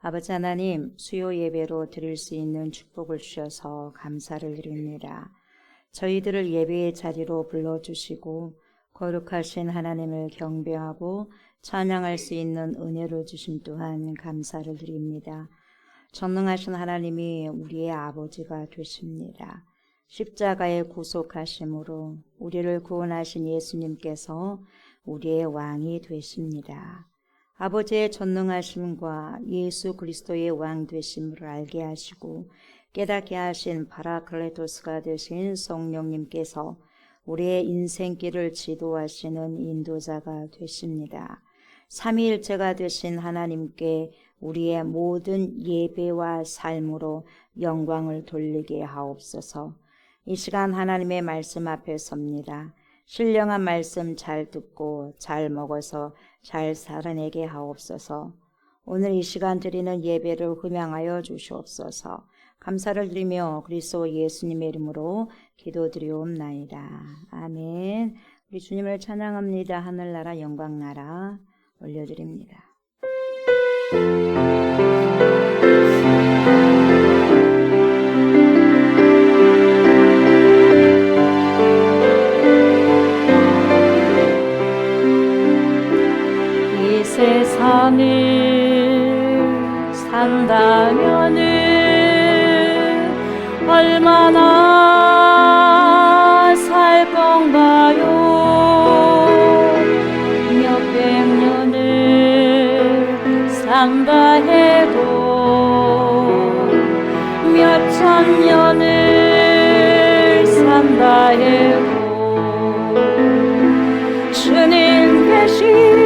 아버지 하나님, 수요 예배로 드릴 수 있는 축복을 주셔서 감사를 드립니다. 저희들을 예배의 자리로 불러주시고 거룩하신 하나님을 경배하고 찬양할 수 있는 은혜를 주심 또한 감사를 드립니다. 전능하신 하나님이 우리의 아버지가 되십니다. 십자가의 구속하심으로 우리를 구원하신 예수님께서 우리의 왕이 되십니다. 아버지의 전능하심과 예수 그리스도의 왕 되심을 알게 하시고 깨닫게 하신 파라클레토스가 되신 성령님께서 우리의 인생길을 지도하시는 인도자가 되십니다. 삼위일체가 되신 하나님께 우리의 모든 예배와 삶으로 영광을 돌리게 하옵소서. 이 시간 하나님의 말씀 앞에 섭니다. 신령한 말씀 잘 듣고 잘 먹어서 잘 살아내게 하옵소서. 오늘 이 시간 드리는 예배를 흠양하여 주시옵소서. 감사를 드리며 그리스도 예수님의 이름으로 기도드리옵나이다. 아멘. 우리 주님을 찬양합니다. 하늘나라 영광나라 올려드립니다. 이 세상을 산다면은 얼마나 살 건가요? 몇백 년을 산다 해도 몇천 년을 산다 해도 주님 계신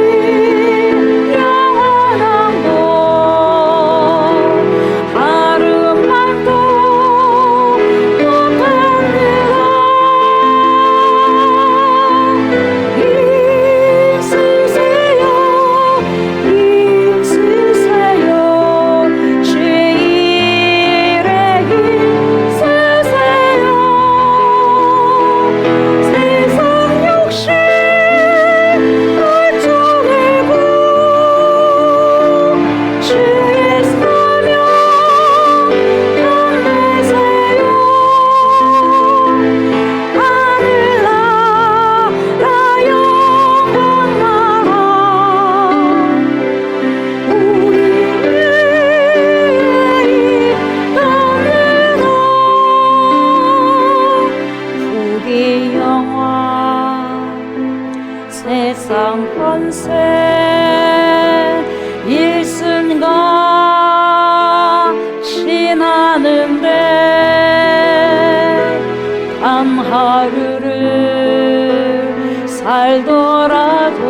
세상 권세 일순간이 나는데 단 하루를 살더라도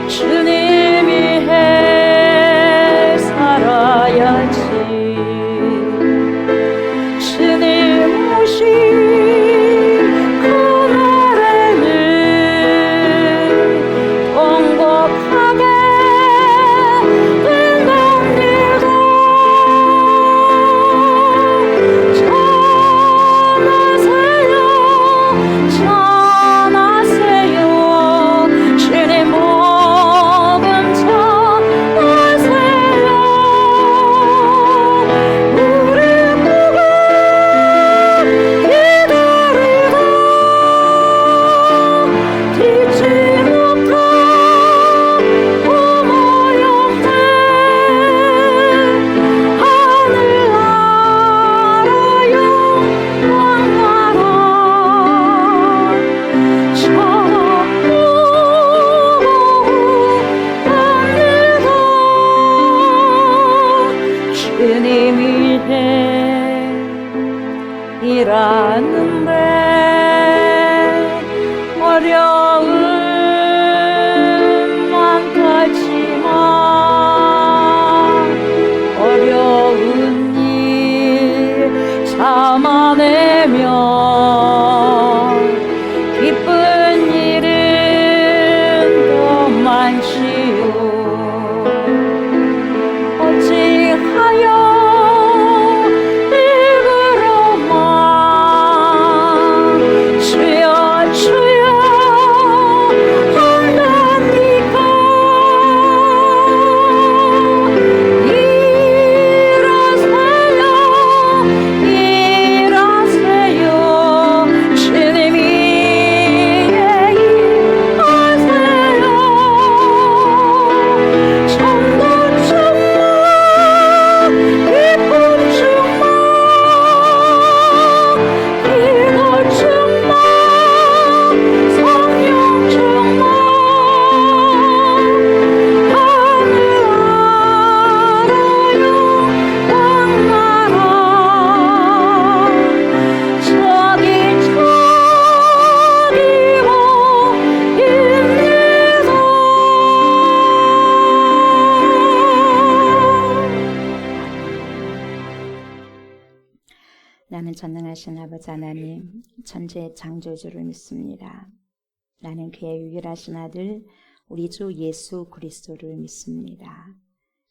주님 위해 살아야지. 주님 오시 일하는데 어려움 많겠지만 어려운 일 참아내면 기쁜 일은 더 많지요. 어찌하여 일부러만 전능하신 아버지 하나님, 천지의 창조주를 믿습니다. 나는 그의 유일하신 아들 우리 주 예수 그리스도를 믿습니다.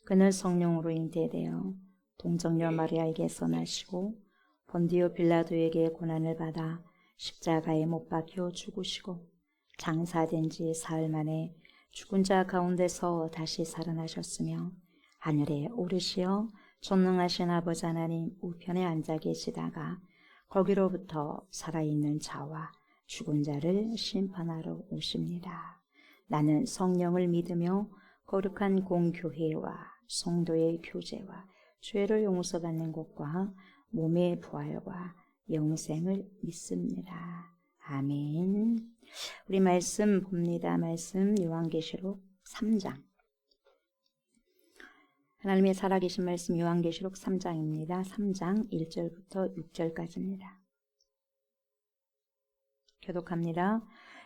그는 성령으로 잉태되어 동정녀 마리아에게서 나시고 본디오 빌라도에게 고난을 받아 십자가에 못 박혀 죽으시고 장사된 지 사흘 만에 죽은 자 가운데서 다시 살아나셨으며 하늘에 오르시어 전능하신 아버지 하나님 우편에 앉아 계시다가 거기로부터 살아있는 자와 죽은 자를 심판하러 오십니다. 나는 성령을 믿으며 거룩한 공교회와 성도의 교제와 죄를 용서받는 것과 몸의 부활과 영생을 믿습니다. 아멘. 우리 말씀 봅니다. 말씀 요한계시록 3장. 하나님의 살아계신 말씀 요한계시록 3장입니다. 3장 1절부터 6절까지입니다. 교독합니다.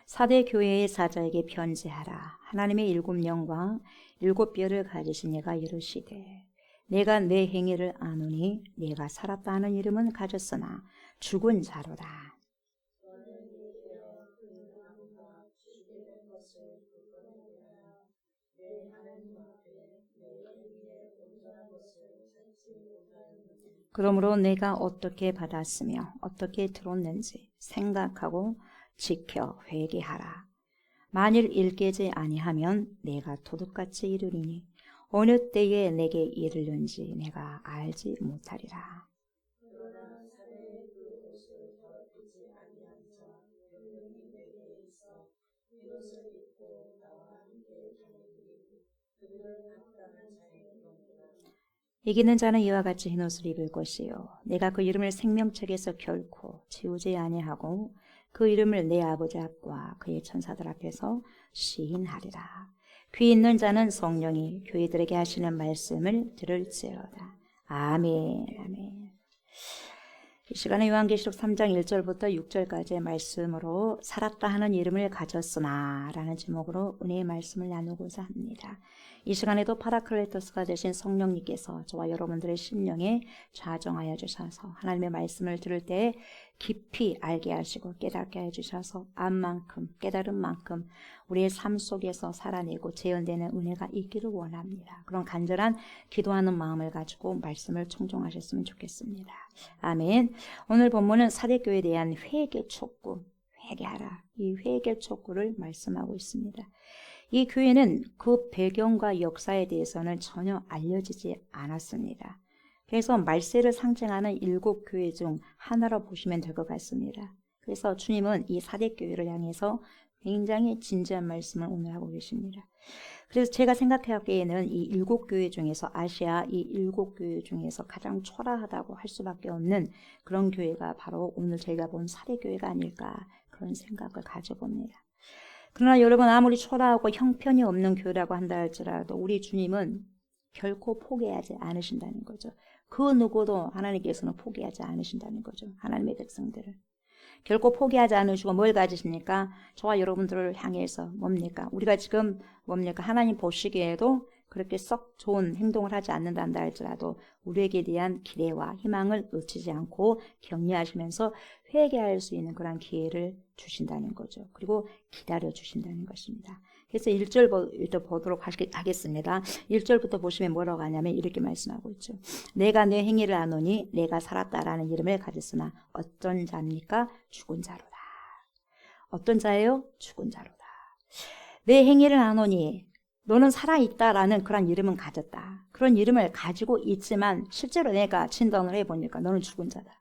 사대 교회의 사자에게 편지하라. 하나님의 7영과 7뼈를 가지신 이가 이르시되 내가 내 행위를 아노니 내가 살았다 하는 이름은 가졌으나 죽은 자로다. 그러므로 내가 어떻게 받았으며 어떻게 들었는지 생각하고 지켜 회개하라. 만일 일깨지 아니하면 내가 도둑같이 이르리니 어느 때에 내게 이르는지 내가 알지 못하리라. 이기는 자는 이와 같이 흰옷을 입을 것이요 내가 그 이름을 생명책에서 결코 지우지 아니하고 그 이름을 내 아버지 앞과 그의 천사들 앞에서 시인하리라. 귀 있는 자는 성령이 교회들에게 하시는 말씀을 들을지어다. 아멘. 아멘. 이 시간에 요한계시록 3장 1절부터 6절까지의 말씀으로 살았다 하는 이름을 가졌으나 라는 제목으로 은혜의 말씀을 나누고자 합니다. 이 시간에도 파라클레토스가 되신 성령님께서 저와 여러분들의 심령에 좌정하여 주셔서 하나님의 말씀을 들을 때 깊이 알게 하시고 깨닫게 해주셔서 암만큼 깨달은 만큼 우리의 삶 속에서 살아내고 재현되는 은혜가 있기를 원합니다. 그런 간절한 기도하는 마음을 가지고 말씀을 청종하셨으면 좋겠습니다. 아멘. 오늘 본문은 사대교회에 대한 회개 촉구, 회개하라. 이 회개 촉구를 말씀하고 있습니다. 이 교회는 그 배경과 역사에 대해서는 전혀 알려지지 않았습니다. 그래서 말세를 상징하는 7교회 중 하나로 보시면 될 것 같습니다. 그래서 주님은 이 사대교회를 향해서 굉장히 진지한 말씀을 오늘 하고 계십니다. 그래서 제가 생각하기에는 이 7교회 중에서 아시아 이 7교회 중에서 가장 초라하다고 할 수밖에 없는 그런 교회가 바로 오늘 저희가 본 사대교회가 아닐까 그런 생각을 가져봅니다. 그러나 여러분 아무리 초라하고 형편이 없는 교회라고 한다 할지라도 우리 주님은 결코 포기하지 않으신다는 거죠. 그 누구도 하나님께서는 포기하지 않으신다는 거죠. 하나님의 백성들을. 결코 포기하지 않으시고 뭘 가지십니까? 저와 여러분들을 향해서 뭡니까? 우리가 지금 뭡니까? 하나님 보시기에도 그렇게 썩 좋은 행동을 하지 않는다 할지라도 우리에게 대한 기대와 희망을 놓치지 않고 격려하시면서 회개할 수 있는 그런 기회를 주신다는 거죠. 그리고 기다려 주신다는 것입니다. 그래서 1절부터 보도록 하겠습니다. 1절부터 보시면 뭐라고 하냐면 이렇게 말씀하고 있죠. 내가 내 행위를 아노니 내가 살았다라는 이름을 가졌으나 어떤 자입니까? 죽은 자로다. 어떤 자예요? 죽은 자로다. 내 행위를 아노니 너는 살아있다라는 그런 이름은 가졌다. 그런 이름을 가지고 있지만 실제로 내가 진단을 해보니까 너는 죽은 자다.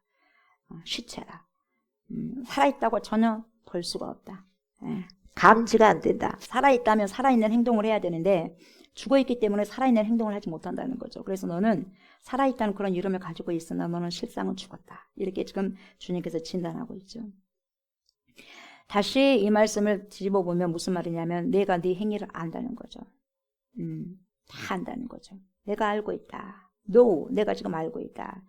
시체다. 살아있다고 전혀 볼 수가 없다. 감지가 안 된다. 살아있다면 살아있는 행동을 해야 되는데 죽어있기 때문에 살아있는 행동을 하지 못한다는 거죠. 그래서 너는 살아있다는 그런 이름을 가지고 있으나 너는 실상은 죽었다. 이렇게 지금 주님께서 진단하고 있죠. 다시 이 말씀을 뒤집어 보면 무슨 말이냐면 내가 네 행위를 안다는 거죠. 다 안다는 거죠. 내가 알고 있다. 내가 지금 알고 있다.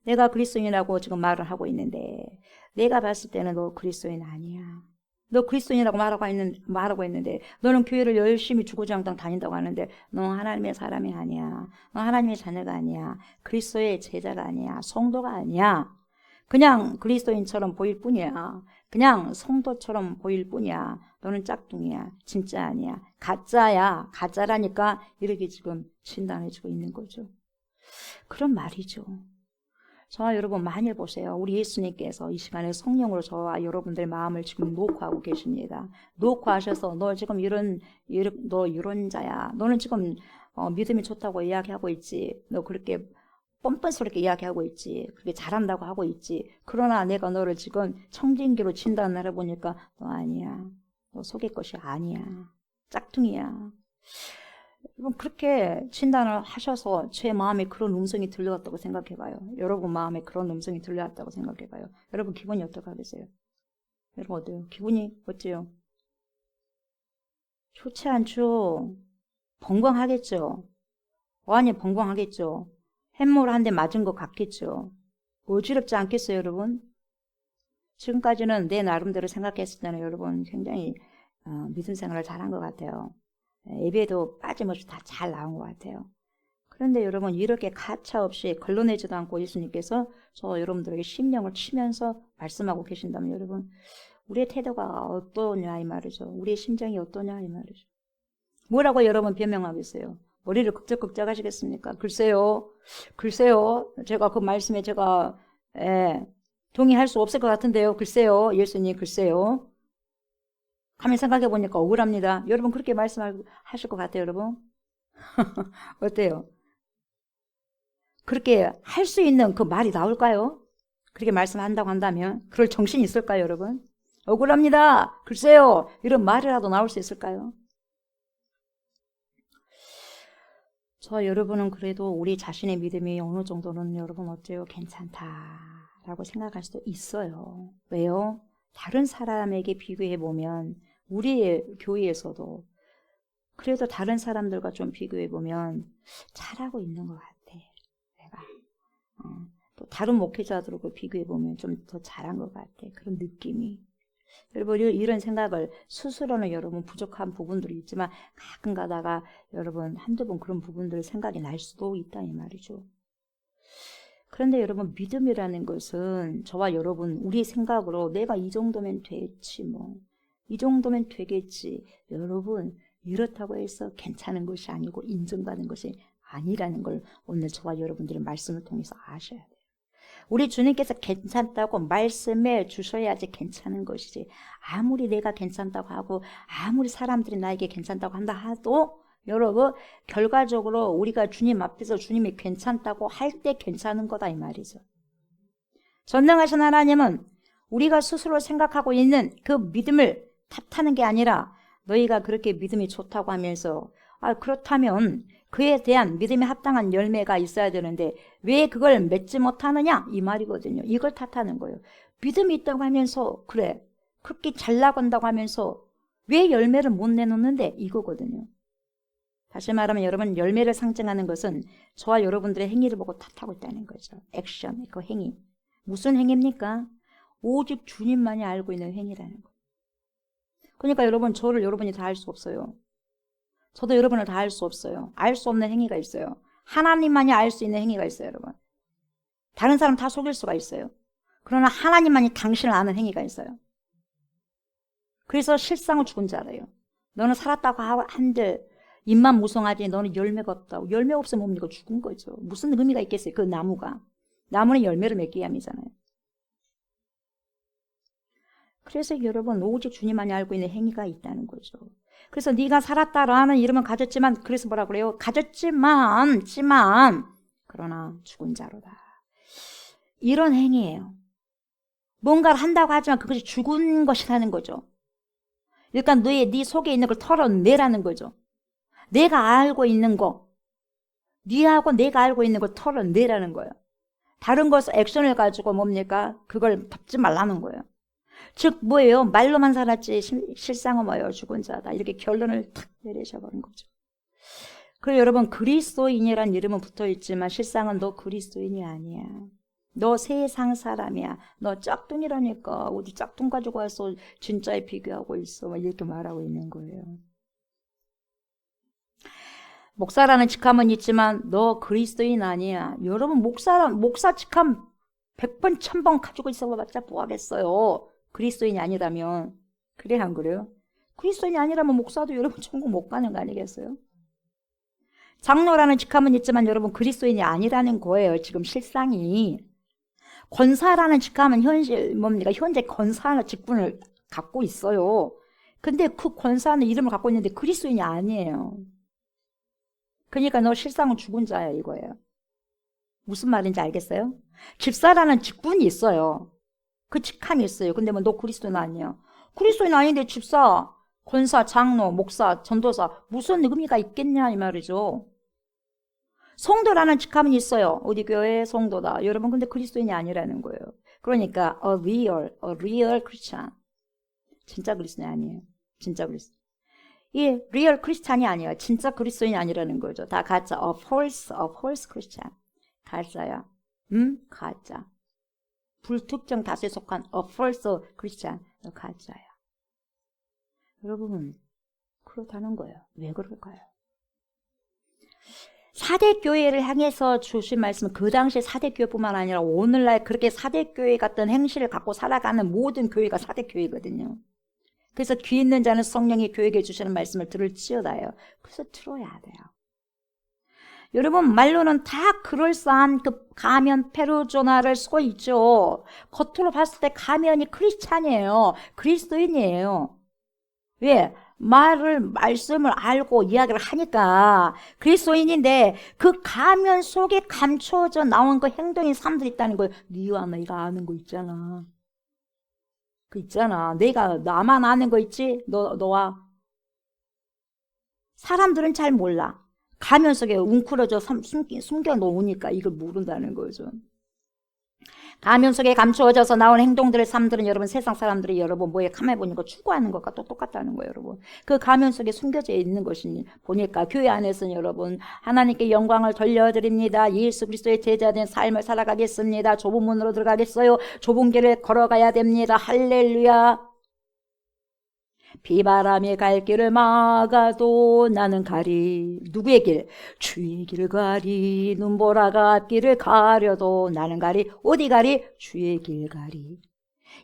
내가 그리스도인이라고 지금 말을 하고 있는데 내가 봤을 때는 너 그리스도인 아니야. 너 그리스도인이라고 말하고 있는데 너는 교회를 열심히 주구장창 다닌다고 하는데 너 하나님의 사람이 아니야. 너 하나님의 자녀가 아니야. 그리스도의 제자가 아니야. 성도가 아니야. 그냥 그리스도인처럼 보일 뿐이야. 그냥 성도처럼 보일 뿐이야. 너는 짝퉁이야. 진짜 아니야. 가짜야. 가짜라니까 이렇게 지금 진단해주고 있는 거죠. 그런 말이죠. 저와 여러분 많이 보세요. 우리 예수님께서 이 시간에 성령으로 저와 여러분들 마음을 지금 녹화하고 계십니다. 녹화하셔서 너 지금 너 유론자야. 너는 지금 믿음이 좋다고 이야기하고 있지. 너 그렇게 뻔뻔스럽게 이야기하고 있지. 그렇게 잘한다고 하고 있지. 그러나 내가 너를 지금 청진기로 진단을 해보니까 너 아니야. 너 속일 것이 아니야. 짝퉁이야. 여러분 그렇게 진단을 하셔서 제 마음에 그런 음성이 들려왔다고 생각해봐요. 여러분 마음에 그런 음성이 들려왔다고 생각해봐요. 여러분 기분이 어떡하겠어요? 여러분 어때요? 기분이 어때요? 좋지 않죠? 벙벙하겠죠? 완전히 벙벙하겠죠? 햄모를 한 대 맞은 것 같겠죠? 어지럽지 않겠어요 여러분? 지금까지는 내 나름대로 생각했을 때는 여러분 굉장히 믿음 생활을 잘한 것 같아요. 예배도 빠짐없이 다 잘 나온 것 같아요. 그런데 여러분 이렇게 가차없이 걸러내지도 않고 예수님께서 저 여러분들에게 심령을 치면서 말씀하고 계신다면 여러분 우리의 태도가 어떠냐 이 말이죠. 우리의 심정이 어떠냐 이 말이죠. 뭐라고 여러분 변명하겠어요? 머리를 극적극적 하시겠습니까? 글쎄요. 제가 그 말씀에 제가 동의할 수 없을 것 같은데요. 글쎄요. 예수님 글쎄요. 가만히 생각해 보니까 억울합니다. 여러분 그렇게 말씀하실 것 같아요, 여러분? 어때요? 그렇게 할 수 있는 그 말이 나올까요? 그렇게 말씀한다고 한다면 그럴 정신이 있을까요, 여러분? 억울합니다. 글쎄요. 이런 말이라도 나올 수 있을까요? 저 여러분은 그래도 우리 자신의 믿음이 어느 정도는 여러분 어때요? 괜찮다라고 생각할 수도 있어요. 왜요? 다른 사람에게 비교해 보면 우리의 교회에서도 그래도 다른 사람들과 좀 비교해 보면 잘하고 있는 것 같아. 내가 또 다른 목회자들과 비교해 보면 좀 더 잘한 것 같아. 그런 느낌이. 여러분 이런 생각을 스스로는 여러분 부족한 부분들이 있지만 가끔 가다가 여러분 한두 번 그런 부분들 생각이 날 수도 있다 이 말이죠. 그런데 여러분 믿음이라는 것은 저와 여러분 우리 생각으로 내가 이 정도면 됐지 뭐 이 정도면 되겠지. 여러분 이렇다고 해서 괜찮은 것이 아니고 인정받는 것이 아니라는 걸 오늘 저와 여러분들의 말씀을 통해서 아셔야 돼요. 우리 주님께서 괜찮다고 말씀해 주셔야지 괜찮은 것이지. 아무리 내가 괜찮다고 하고 아무리 사람들이 나에게 괜찮다고 한다 하도 여러분 결과적으로 우리가 주님 앞에서 주님이 괜찮다고 할 때 괜찮은 거다 이 말이죠. 전능하신 하나님은 우리가 스스로 생각하고 있는 그 믿음을 탓하는 게 아니라 너희가 그렇게 믿음이 좋다고 하면서 그렇다면 그에 대한 믿음에 합당한 열매가 있어야 되는데 왜 그걸 맺지 못하느냐 이 말이거든요. 이걸 탓하는 거예요. 믿음이 있다고 하면서 그래 그렇게 잘 나간다고 하면서 왜 열매를 못 내놓는데 이거거든요. 다시 말하면 여러분 열매를 상징하는 것은 저와 여러분들의 행위를 보고 탓하고 있다는 거죠. 액션, 그 행위. 무슨 행위입니까? 오직 주님만이 알고 있는 행위라는 거예요. 그러니까 여러분 저를 여러분이 다 알 수 없어요. 저도 여러분을 다 알 수 없어요. 알 수 없는 행위가 있어요. 하나님만이 알 수 있는 행위가 있어요, 여러분. 다른 사람 다 속일 수가 있어요. 그러나 하나님만이 당신을 아는 행위가 있어요. 그래서 실상을 죽은 자래요. 너는 살았다고 한들 입만 무성하지 너는 열매가 없다고. 열매 없으면 뭡니까? 죽은 거죠. 무슨 의미가 있겠어요, 그 나무가. 나무는 열매를 맺기 위함이잖아요. 그래서 여러분 오직 주님만이 알고 있는 행위가 있다는 거죠. 그래서 네가 살았다라는 이름은 가졌지만 그래서 뭐라 그래요? 가졌지만 그러나 죽은 자로다. 이런 행위예요. 뭔가를 한다고 하지만 그것이 죽은 것이라는 거죠. 그러니까 네 속에 있는 걸 털어내라는 거죠. 내가 알고 있는 거, 네하고 내가 알고 있는 걸 털어내라는 거예요. 다른 것을 액션을 가지고 뭡니까? 그걸 덮지 말라는 거예요. 즉 뭐예요? 말로만 살았지 실상은 뭐예요? 죽은 자다. 이렇게 결론을 탁 내리셔버린 거죠. 그리고 여러분 그리스도인이란 이름은 붙어있지만 실상은 너 그리스도인이 아니야. 너 세상 사람이야. 너 짝퉁이라니까. 어디 짝퉁 가지고 와서 진짜에 비교하고 있어. 이렇게 말하고 있는 거예요. 목사라는 직함은 있지만 너 그리스도인 아니야. 여러분 목사 직함 100번 1000번 가지고 있어봤자 뭐하겠어요. 그리스도인이 아니라면. 그래 안 그래요? 그리스도인이 아니라면 목사도 여러분 천국 못 가는 거 아니겠어요? 장로라는 직함은 있지만 여러분 그리스도인이 아니라는 거예요. 지금 실상이. 권사라는 직함은 현재 권사나 직분을 갖고 있어요. 근데 그 권사는 이름을 갖고 있는데 그리스도인이 아니에요. 그러니까 너 실상은 죽은 자야 이거예요. 무슨 말인지 알겠어요? 집사라는 직분이 있어요. 그 직함이 있어요. 근데 뭐 너 그리스도인 아니야. 그리스도인 아닌데 집사, 권사, 장로, 목사, 전도사 무슨 의미가 있겠냐 이 말이죠. 성도라는 직함은 있어요. 우리 교회의 성도다. 여러분 근데 그리스도인이 아니라는 거예요. 그러니까 a real Christian. 진짜 그리스도인이 아니에요. 진짜 그리스도. 이 real 크리스찬이 아니에요. 진짜 그리스도인이 아니라는 거죠. 다 가짜. a false Christian. 가짜야. 가짜. 불특정 다수에 속한 a false Christian. 가짜야. 여러분 그렇다는 거예요. 왜 그럴까요? 4대 교회를 향해서 주신 말씀은 그 당시 4대 교회뿐만 아니라 오늘날 그렇게 4대 교회 같은 행실을 갖고 살아가는 모든 교회가 4대 교회거든요. 그래서 귀 있는 자는 성령이 교회에게 주시는 말씀을 들을지어다요. 그래서 들어야 돼요. 여러분 말로는 다 그럴싸한 그 가면 페르조나를 쓰고 있죠. 겉으로 봤을 때 가면이 크리스찬이에요. 그리스도인이에요. 왜? 말씀을 알고 이야기를 하니까 그리스도인인데 그 가면 속에 감춰져 나온 그 행동인 사람들이 있다는 거예요. 니와 내가 아는 거 있잖아. 그 있잖아. 내가 나만 아는 거 있지? 너와. 사람들은 잘 몰라. 가면 속에 웅크러져 숨겨 놓으니까 이걸 모른다는 거죠. 가면 속에 감추어져서 나온 행동들의 삶들은 여러분 세상 사람들이 여러분 뭐에 가만히 보니까 추구하는 것과 또 똑같다는 거예요. 여러분 그 가면 속에 숨겨져 있는 것이 보니까 교회 안에서는 여러분 하나님께 영광을 돌려드립니다. 예수 그리스도의 제자된 삶을 살아가겠습니다. 좁은 문으로 들어가겠어요. 좁은 길을 걸어가야 됩니다. 할렐루야. 비바람이 갈 길을 막아도 나는 가리. 누구의 길? 주의 길을 가리. 눈보라가 앞길을 가려도 나는 가리. 어디 가리? 주의 길 가리.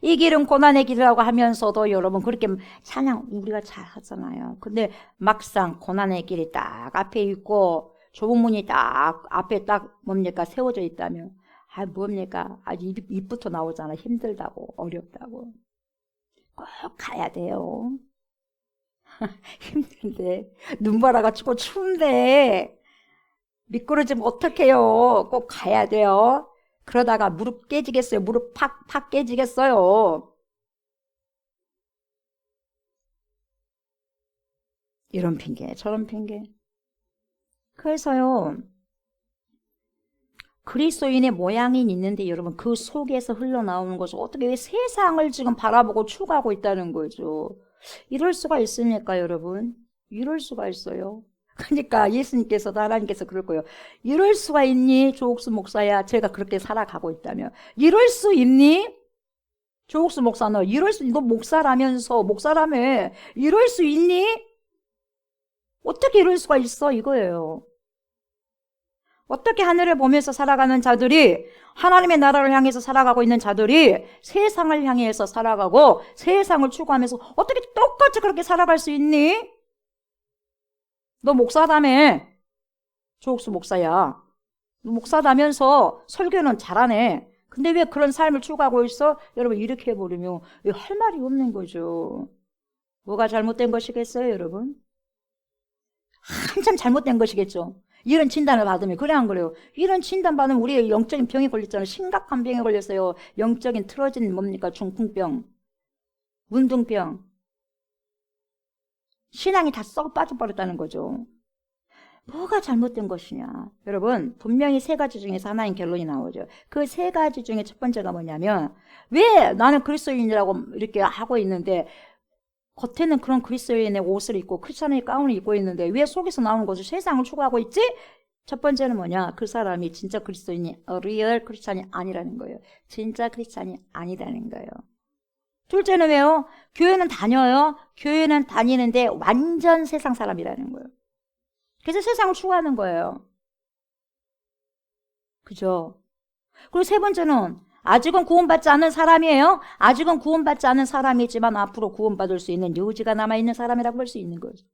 이 길은 고난의 길이라고 하면서도 여러분 그렇게 찬양 우리가 잘 하잖아요. 근데 막상 고난의 길이 딱 앞에 있고 좁은 문이 딱 앞에 딱 뭡니까 세워져 있다면 뭡니까 입부터 나오잖아. 힘들다고 어렵다고. 꼭 가야 돼요. 힘든데 눈바라가 치고 추운데 미끄러지면 어떡해요. 꼭 가야 돼요. 그러다가 무릎 깨지겠어요. 무릎 팍 깨지겠어요. 이런 핑계 저런 핑계. 그래서요 그리스도인의 모양이 있는데 여러분 그 속에서 흘러나오는 것이 어떻게 왜 세상을 지금 바라보고 추구하고 있다는 거죠. 이럴 수가 있습니까 여러분? 이럴 수가 있어요. 그러니까 예수님께서도 하나님께서 그럴 거예요. 이럴 수가 있니? 조옥수 목사야 제가 그렇게 살아가고 있다면 이럴 수 있니? 조옥수 목사 너 목사라면서 목사라며 이럴 수 있니? 어떻게 이럴 수가 있어 이거예요. 어떻게 하늘을 보면서 살아가는 자들이 하나님의 나라를 향해서 살아가고 있는 자들이 세상을 향해서 살아가고 세상을 추구하면서 어떻게 똑같이 그렇게 살아갈 수 있니? 너 목사라며. 조옥수 목사야. 너 목사라면서 설교는 잘하네. 근데 왜 그런 삶을 추구하고 있어? 여러분 이렇게 해버리면 할 말이 없는 거죠. 뭐가 잘못된 것이겠어요 여러분? 한참 잘못된 것이겠죠. 이런 진단을 받으면 그래 안 그래요? 이런 진단 받으면 우리의 영적인 병이 걸렸잖아요. 심각한 병에 걸렸어요. 영적인 틀어진 뭡니까? 중풍병, 문둥병. 신앙이 다 썩어 빠져버렸다는 거죠. 뭐가 잘못된 것이냐? 여러분 분명히 세 가지 중에서 하나인 결론이 나오죠. 그 세 가지 중에 첫 번째가 뭐냐면 왜 나는 그리스도인이라고 이렇게 하고 있는데 겉에는 그런 그리스도인의 옷을 입고 크리스찬의 가운을 입고 있는데 왜 속에서 나오는 것을 세상을 추구하고 있지? 첫 번째는 뭐냐? 그 사람이 진짜 그리스도인이 리얼 크리스찬이 아니라는 거예요. 진짜 크리스찬이 아니라는 거예요. 둘째는 왜요? 교회는 다녀요. 교회는 다니는데 완전 세상 사람이라는 거예요. 그래서 세상을 추구하는 거예요. 그죠? 그리고 세 번째는 아직은 구원받지 않은 사람이에요. 아직은 구원받지 않은 사람이지만 앞으로 구원받을 수 있는 여지가 남아있는 사람이라고 볼 수 있는 거죠.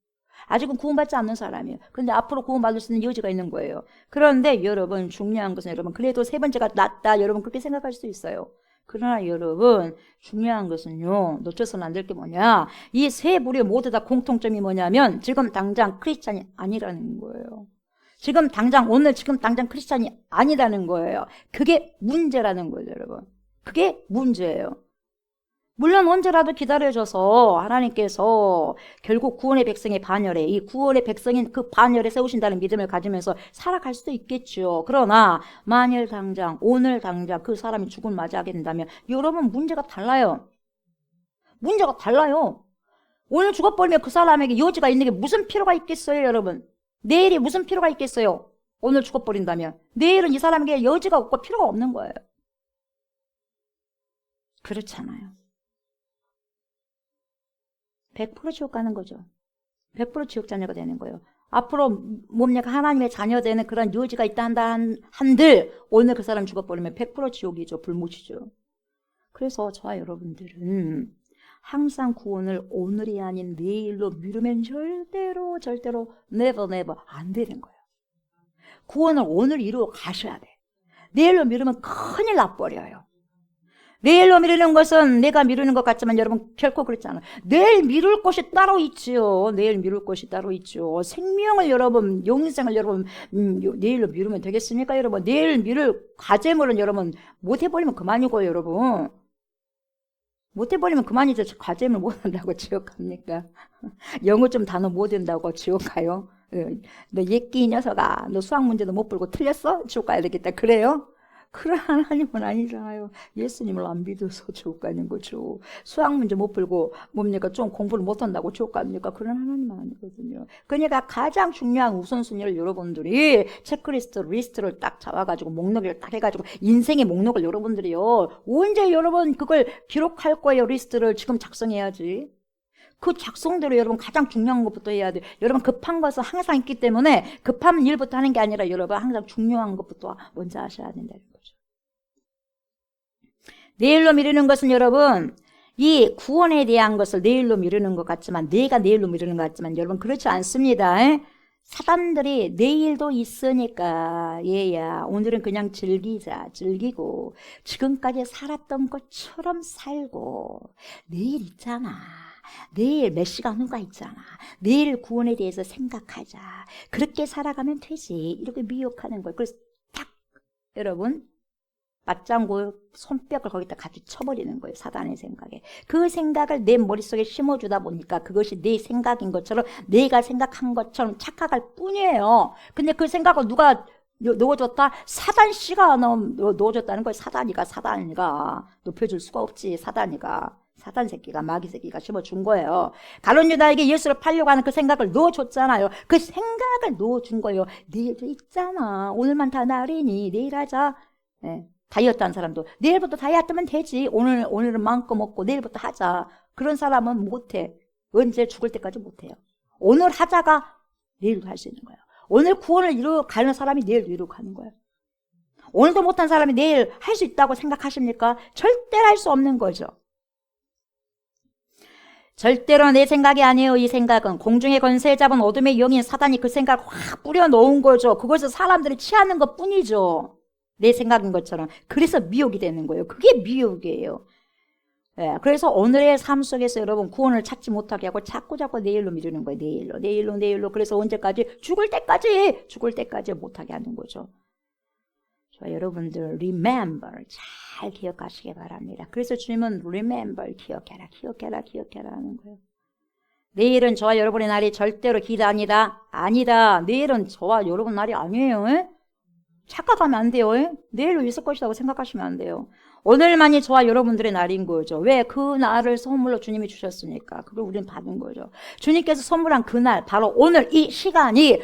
아직은 구원받지 않는 사람이에요. 그런데 앞으로 구원받을 수 있는 여지가 있는 거예요. 그런데 여러분 중요한 것은 여러분 그래도 세 번째가 낫다 여러분 그렇게 생각할 수도 있어요. 그러나 여러분 중요한 것은요 놓쳐서는 안 될 게 뭐냐 이 세 부류 모두 다 공통점이 뭐냐면 지금 당장 크리스찬이 아니라는 거예요. 지금 당장 크리스찬이 아니라는 거예요. 그게 문제라는 거예요 여러분. 그게 문제예요. 물론 언제라도 기다려줘서 하나님께서 결국 구원의 백성의 반열에 이 구원의 백성인 그 반열에 세우신다는 믿음을 가지면서 살아갈 수도 있겠죠. 그러나 만일 당장 오늘 당장 그 사람이 죽음을 맞이하게 된다면 여러분 문제가 달라요. 문제가 달라요. 오늘 죽어버리면 그 사람에게 여지가 있는 게 무슨 필요가 있겠어요 여러분. 내일이 무슨 필요가 있겠어요. 오늘 죽어버린다면 내일은 이 사람에게 여지가 없고 필요가 없는 거예요. 그렇잖아요. 100% 지옥 가는 거죠. 100% 지옥 자녀가 되는 거예요. 앞으로 뭡니까 하나님의 자녀 되는 그런 여지가 있다 한들 오늘 그 사람 죽어버리면 100% 지옥이죠. 불못이죠. 그래서 저와 여러분들은 항상 구원을 오늘이 아닌 내일로 미루면 절대로 never 안 되는 거예요. 구원을 오늘 이루어 가셔야 돼. 내일로 미루면 큰일 나버려요. 내일로 미루는 것은 내가 미루는 것 같지만 여러분 결코 그렇지 않아요. 내일 미룰 것이 따로 있지요. 내일 미룰 것이 따로 있죠. 생명을 여러분 영생을 여러분 내일로 미루면 되겠습니까 여러분. 내일 미룰 과제물은 여러분 못해버리면 그만이고요 여러분. 못해버리면 그만이죠. 과제물 못한다고 지옥 갑니까? 영어 좀 단어 못 한다고 지옥 가요? 너 예끼 이 녀석아 너 수학 문제도 못 풀고 틀렸어? 지옥 가야 되겠다 그래요? 그런 하나님은 아니잖아요. 예수님을 안 믿어서 지옥 가는 거죠. 수학 문제 못 풀고 뭡니까 좀 공부를 못한다고 지옥 갑니까? 그런 하나님은 아니거든요. 그러니까 가장 중요한 우선순위를 여러분들이 리스트를 딱 잡아가지고 목록을 딱 해가지고 인생의 목록을 여러분들이요 언제 여러분 그걸 기록할 거예요. 리스트를 지금 작성해야지. 그 작성대로 여러분 가장 중요한 것부터 해야 돼요. 여러분 급한 것은 항상 있기 때문에 급한 일부터 하는 게 아니라 여러분 항상 중요한 것부터 먼저 하셔야 된다는 거죠. 내일로 미루는 것은 여러분 이 구원에 대한 것을 내일로 미루는 것 같지만 내가 내일로 미루는 것 같지만 여러분 그렇지 않습니다. 사단들이 내일도 있으니까 얘야 오늘은 그냥 즐기고 지금까지 살았던 것처럼 살고 내일 있잖아. 내일 몇 시간 후가 있잖아. 내일 구원에 대해서 생각하자. 그렇게 살아가면 되지. 이렇게 미혹하는 거예요. 그래서 딱 여러분 맞장구 손뼉을 거기다 같이 쳐버리는 거예요. 사단의 생각에. 그 생각을 내 머릿속에 심어주다 보니까 그것이 내 생각인 것처럼 내가 생각한 것처럼 착각할 뿐이에요. 근데 그 생각을 누가 넣어줬다? 사단 씨가 넣어줬다는 거예요. 사단이가 높여줄 수가 없지. 사단 새끼가 마귀 새끼가 심어준 거예요. 가룟 유다에게 예수를 팔려고 하는 그 생각을 넣어줬잖아요. 그 생각을 넣어준 거예요. 내일도 있잖아. 오늘만 다 날이니 내일 하자. 네. 다이어트 한 사람도 내일부터 다이어트 하면 되지. 오늘은 마음껏 먹고 내일부터 하자. 그런 사람은 못해. 언제 죽을 때까지 못해요. 오늘 하자가 내일도 할 수 있는 거예요. 오늘 구원을 이루어 가는 사람이 내일도 이루어 가는 거예요. 오늘도 못한 사람이 내일 할 수 있다고 생각하십니까? 절대로 할 수 없는 거죠. 절대로 내 생각이 아니에요. 이 생각은 공중의 권세 잡은 어둠의 영인 사단이 그 생각을 확 뿌려놓은 거죠. 그것을 사람들이 취하는 것 뿐이죠. 내 생각인 것처럼. 그래서 미혹이 되는 거예요. 그게 미혹이에요. 예, 그래서 오늘의 삶 속에서 여러분 구원을 찾지 못하게 하고 자꾸 내일로 미루는 거예요. 내일로. 그래서 언제까지? 죽을 때까지 못하게 하는 거죠. 여러분들 remember 잘 기억하시기 바랍니다. 그래서 주님은 remember 기억해라 하는 거예요. 내일은 저와 여러분의 날이 절대로 길 아니다. 내일은 저와 여러분 날이 아니에요. 착각하면 안 돼요. 내일로 있을 것이라고 생각하시면 안 돼요. 오늘만이 저와 여러분들의 날인 거죠. 왜? 그 날을 선물로 주님이 주셨으니까. 그걸 우리는 받은 거죠. 주님께서 선물한 그 날, 바로 오늘 이 시간이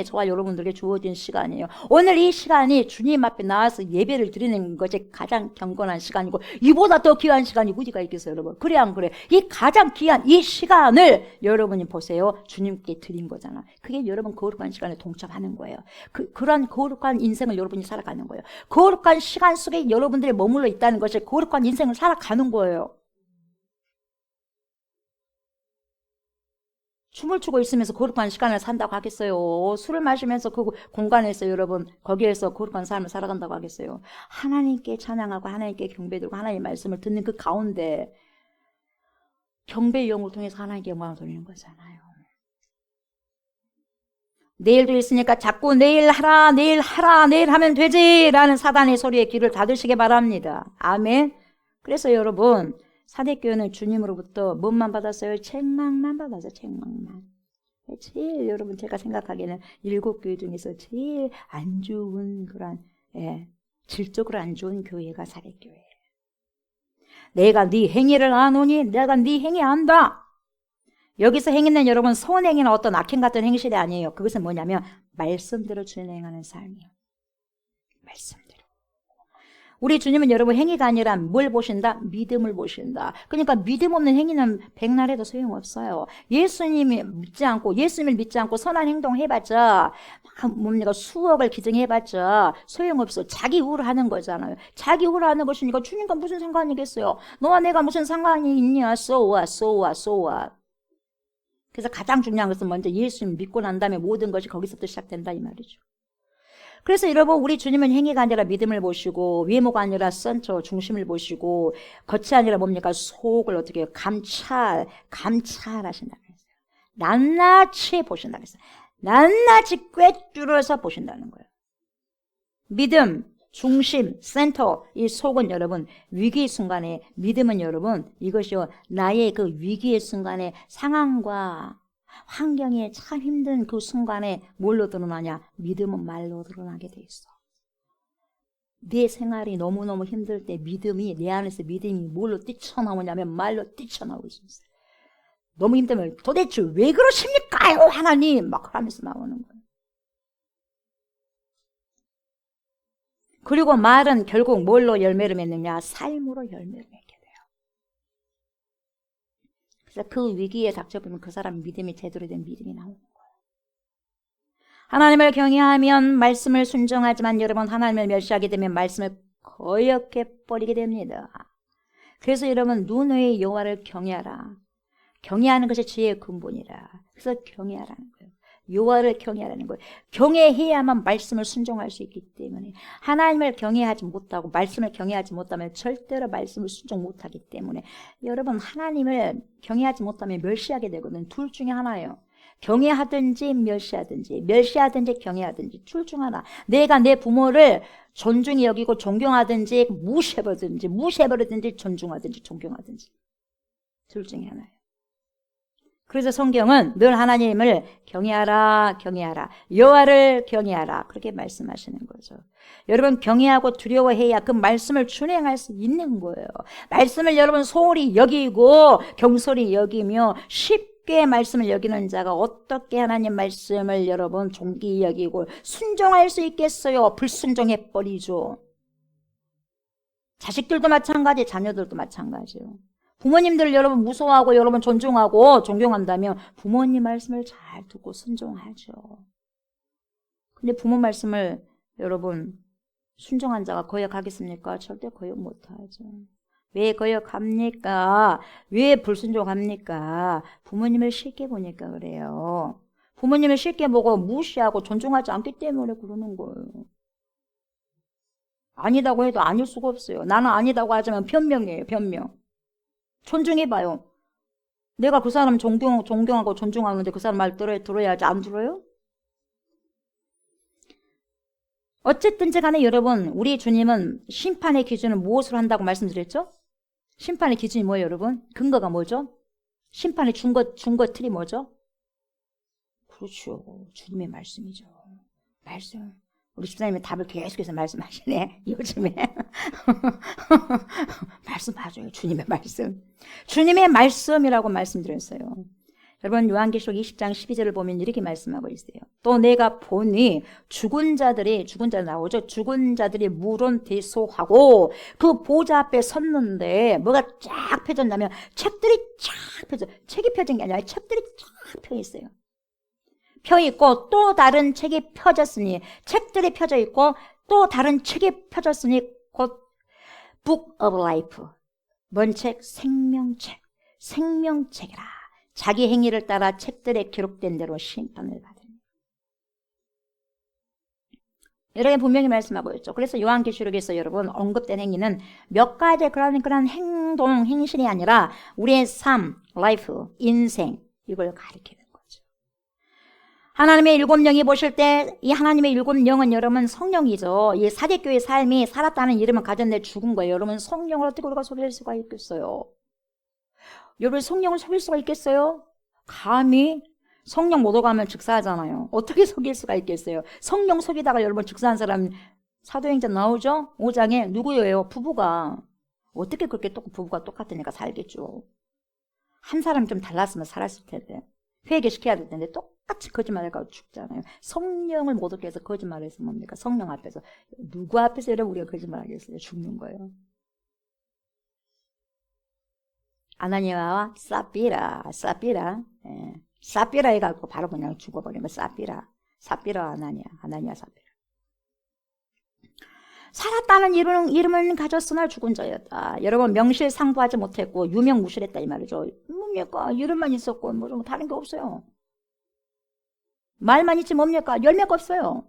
저와 여러분들에게 주어진 시간이에요. 오늘 이 시간이 주님 앞에 나와서 예배를 드리는 것이 가장 경건한 시간이고, 이보다 더 귀한 시간이 어디가 있겠어요, 여러분? 그래, 안 그래? 이 가장 귀한 이 시간을 여러분이 보세요. 주님께 드린 거잖아. 그게 여러분 거룩한 시간에 동참하는 거예요. 그런 거룩한 인생을 여러분이 살아가는 거예요. 거룩한 시간 속에 여러분들이 머물러 있다는 것이 거룩한 인생을 살아가는 거예요. 춤을 추고 있으면서 거룩한 시간을 산다고 하겠어요? 술을 마시면서 그 공간에서 여러분 거기에서 거룩한 삶을 살아간다고 하겠어요? 하나님께 찬양하고 하나님께 경배드리고 하나님의 말씀을 듣는 그 가운데 경배의 영을 통해서 하나님께 영광을 돌리는 거잖아요. 내일도 있으니까 자꾸 내일 하라 내일 하라 내일 하면 되지 라는 사단의 소리에 귀를 닫으시기 바랍니다. 아멘. 그래서 여러분 사대교회는 주님으로부터 뭔만 받았어요? 책망만 받았어요. 책망만. 제일 여러분 제가 생각하기에는 7교회 중에서 제일 안 좋은 그런 질적으로 안 좋은 교회가 사대교회예요. 내가 네 행위를 아노니 내가 네 행위 안다. 여기서 행위는 여러분 선행이나 어떤 악행 같은 행실이 아니에요. 그것은 뭐냐면 말씀대로 진행하는 삶이에요. 말씀대로. 우리 주님은 여러분 행위가 아니라 뭘 보신다? 믿음을 보신다. 그러니까 믿음 없는 행위는 백날해도 소용없어요. 예수님을 믿지 않고 선한 행동 해봤자 뭡니까 수억을 기증해봤자 소용없어. 자기 우울하는 거잖아요. 자기 우울하는 것이니까 주님과 무슨 상관이겠어요? 너와 내가 무슨 상관이 있냐? So what. 그래서 가장 중요한 것은 먼저 예수님 믿고 난 다음에 모든 것이 거기서부터 시작된다 이 말이죠. 그래서 여러분 우리 주님은 행위가 아니라 믿음을 보시고 외모가 아니라 센터 중심을 보시고 겉이 아니라 뭡니까 속을 어떻게 해요? 감찰하신다 그랬어요. 낱낱이 보신다 그랬어요. 낱낱이 꿰뚫어서 보신다는 거예요. 믿음, 중심, 센터, 이 속은 여러분 위기의 순간에 믿음은 여러분 이것이요 나의 그 위기의 순간에 상황과 환경이 참 힘든 그 순간에 뭘로 드러나냐? 믿음은 말로 드러나게 돼 있어. 내 생활이 너무너무 힘들 때 믿음이 내 안에서 믿음이 뭘로 뛰쳐나오냐면 말로 뛰쳐나올 수 있어요. 너무 힘들면 도대체 왜 그러십니까요 하나님 막 하면서 나오는 거예요. 그리고 말은 결국 뭘로 열매를 맺느냐? 삶으로 열매를 맺게 돼요. 그래서 그 위기에 닥쳐보면 그 사람 믿음이 제대로 된 믿음이 나오는 거예요. 하나님을 경외하면 말씀을 순종하지만 여러분 하나님을 멸시하게 되면 말씀을 거역해 버리게 됩니다. 그래서 여러분 눈 외의 여호와를 경외하라. 경외하는 것이 지혜의 근본이라. 그래서 경외하라는 거예요. 여호와를 경외하라는 거예요. 경외해야만 말씀을 순종할 수 있기 때문에 하나님을 경외하지 못하고 말씀을 경외하지 못하면 절대로 말씀을 순종 못하기 때문에 여러분 하나님을 경외하지 못하면 멸시하게 되거든. 둘 중에 하나예요. 경외하든지 멸시하든지 경외하든지 둘 중 하나. 내가 내 부모를 존중히 여기고 존경하든지 무시해버리든지 존중하든지 존경하든지 둘 중에 하나예요. 그래서 성경은 늘 하나님을 경외하라 여호와를 경외하라 그렇게 말씀하시는 거죠. 여러분 경외하고 두려워해야 그 말씀을 준행할 수 있는 거예요. 말씀을 여러분 소홀히 여기고 경솔히 여기며 쉽게 말씀을 여기는 자가 어떻게 하나님 말씀을 여러분 존귀히 여기고 순종할 수 있겠어요? 불순종해버리죠. 자식들도 마찬가지, 자녀들도 마찬가지요. 부모님들 여러분 무서워하고 여러분 존중하고 존경한다면 부모님 말씀을 잘 듣고 순종하죠. 근데 부모 말씀을 여러분 순종한 자가 거역하겠습니까? 절대 거역 못하죠. 왜 거역합니까? 왜 불순종합니까? 부모님을 쉽게 보니까 그래요. 부모님을 쉽게 보고 무시하고 존중하지 않기 때문에 그러는 거예요. 아니다고 해도 아닐 수가 없어요. 나는 아니다고 하자면 변명이에요. 변명. 존중해봐요. 내가 그 사람 존경하고 존중하는데 그 사람 말 들어야지 안 들어요? 어쨌든지 간에 여러분 우리 주님은 심판의 기준은 무엇으로 한다고 말씀드렸죠? 심판의 기준이 뭐예요 여러분? 근거가 뭐죠? 심판의 준거 틀이 뭐죠? 그렇죠. 주님의 말씀이죠. 말씀. 우리 집사님이 답을 계속해서 말씀하시네 요즘에. 말씀 맞아요. 주님의 말씀. 주님의 말씀이라고 말씀드렸어요. 여러분 요한계시록 20장 12절을 보면 이렇게 말씀하고 있어요. 또 내가 보니 죽은 자들이 나오죠. 죽은 자들이 물론대소하고 그 보좌 앞에 섰는데 뭐가 쫙 펴졌냐면 책들이 쫙 펴져. 책이 펴진 게 아니라 책들이 쫙 펴 있어요. 펴 있고 또 다른 책이 펴졌으니 책들이 펴져 있고 또 다른 책이 펴졌으니 곧 book of life. 뭔 책? 생명책. 생명책이라. 자기 행위를 따라 책들에 기록된 대로 심판을 받으니. 여러분 분명히 말씀하고 있죠. 그래서 요한계시록에서 여러분 언급된 행위는 몇 가지 그런 행동, 행실이 아니라 우리의 삶, 라이프, 인생 이걸 가리키는 거죠. 하나님의 일곱 영이 보실 때 이 하나님의 일곱 영은 여러분 성령이죠. 이 사제교의 삶이 살았다는 이름을 가졌는데 죽은 거예요. 여러분 성령을 어떻게 우리가 속일 수가 있겠어요? 여러분 성령을 속일 수가 있겠어요? 감히 성령 못 오가면 즉사하잖아요. 어떻게 속일 수가 있겠어요? 성령 속이다가 여러분 즉사한 사람 사도행전 나오죠? 5장에 누구예요? 부부가. 어떻게 그렇게 부부가 똑같으니까 살겠죠. 한 사람 좀 달랐으면 살았을 텐데. 회개시켜야 될 텐데 똑같이 거짓말해가지고 죽잖아요. 성령을 못 얻게 해서 거짓말해서 뭡니까? 성령 앞에서. 누구 앞에서 여러분 우리가 거짓말하겠어요? 죽는 거예요. 아나니아와 사피라. 예. 사피라 해갖고 바로 그냥 죽어버리면 사피라 아나니아 사피라. 살았다는 이름은 가졌으나 죽은 자였다. 여러분 명실상부하지 못했고 유명무실했다 이 말이죠. 뭡니까? 이름만 있었고 뭐 다른 게 없어요. 말만 있지 뭡니까? 열매가 없어요.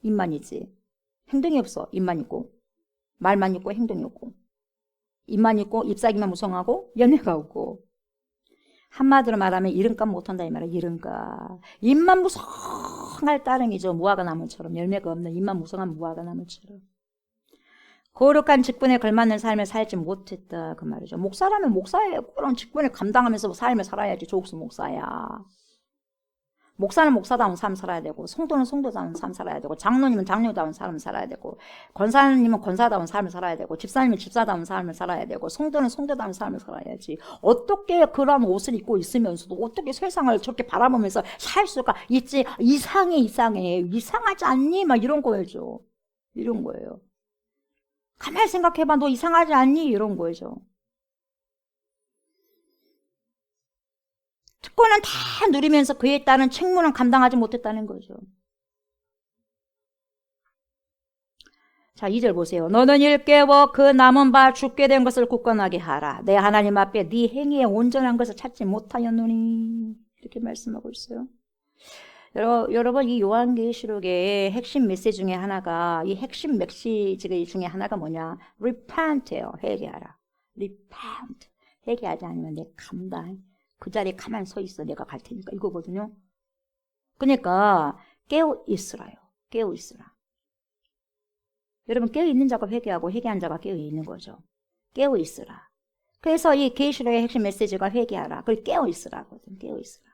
입만 있지. 행동이 없어. 입만 있고 말만 있고 행동이 없고 입만 있고 잎사귀만 무성하고 열매가 없고. 한마디로 말하면 이름값 못한다 이 말이야. 이름값. 입만 무성할 따름이죠. 무화과 나무처럼. 열매가 없는 입만 무성한 무화과 나무처럼. 거룩한 직분에 걸맞는 삶을 살지 못했다 그 말이죠. 목사라면 목사예요. 그런 직분을 감당하면서 삶을 살아야지. 조옥수 목사야. 목사는 목사다운 삶 살아야 되고, 성도는 성도다운 삶 살아야 되고, 장로님은 장로다운 삶을 살아야 되고, 권사님은 권사다운 삶을 살아야 되고, 집사님은 집사다운 삶을 살아야 되고, 성도는 성도다운 삶을 살아야지. 어떻게 그런 옷을 입고 있으면서도 어떻게 세상을 저렇게 바라보면서 살 수가 있지? 이상해. 이상하지 않니? 막 이런 거예요. 이런 거예요. 가만히 생각해봐. 너 이상하지 않니? 이런 거죠. 특권은 다 누리면서 그에 따른 책무는 감당하지 못했다는 거죠. 자, 2절 보세요. 너는 일깨워 그 남은 바 죽게 된 것을 굳건하게 하라. 내 하나님 앞에 네 행위에 온전한 것을 찾지 못하였노니. 이렇게 말씀하고 있어요. 여러분 이 요한계시록의 핵심 메시지 중에 하나가, 이 핵심 메시지 중에 하나가 뭐냐? repent예요. 회개하라. repent. 회개하지 않으면 내 간다. 그 자리에 가만히 서 있어. 내가 갈 테니까. 이거거든요. 그러니까 깨어 있으라요. 깨어 있으라. 여러분 깨어 있는 자가 회개하고 회개한 자가 깨어 있는 거죠. 깨어 있으라. 그래서 이 계시록의 핵심 메시지가 회개하라. 그걸 깨어 있으라거든. 깨어 있으라.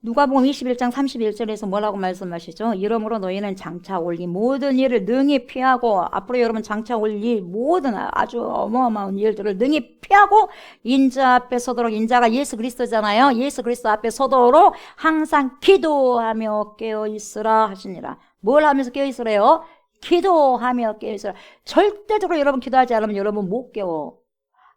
누가복음 21장 31절에서 뭐라고 말씀하시죠? 이러므로 너희는 장차 올 이 모든 일을 능히 피하고, 앞으로 여러분 장차 올 이 모든 아주 어마어마한 일들을 능히 피하고 인자 앞에 서도록, 인자가 예수 그리스도잖아요. 예수 그리스도 앞에 서도록 항상 기도하며 깨어 있으라 하시니라. 뭘 하면서 깨어 있으래요? 기도하며 깨어 있으라. 절대적으로 여러분 기도하지 않으면 여러분 못 깨워.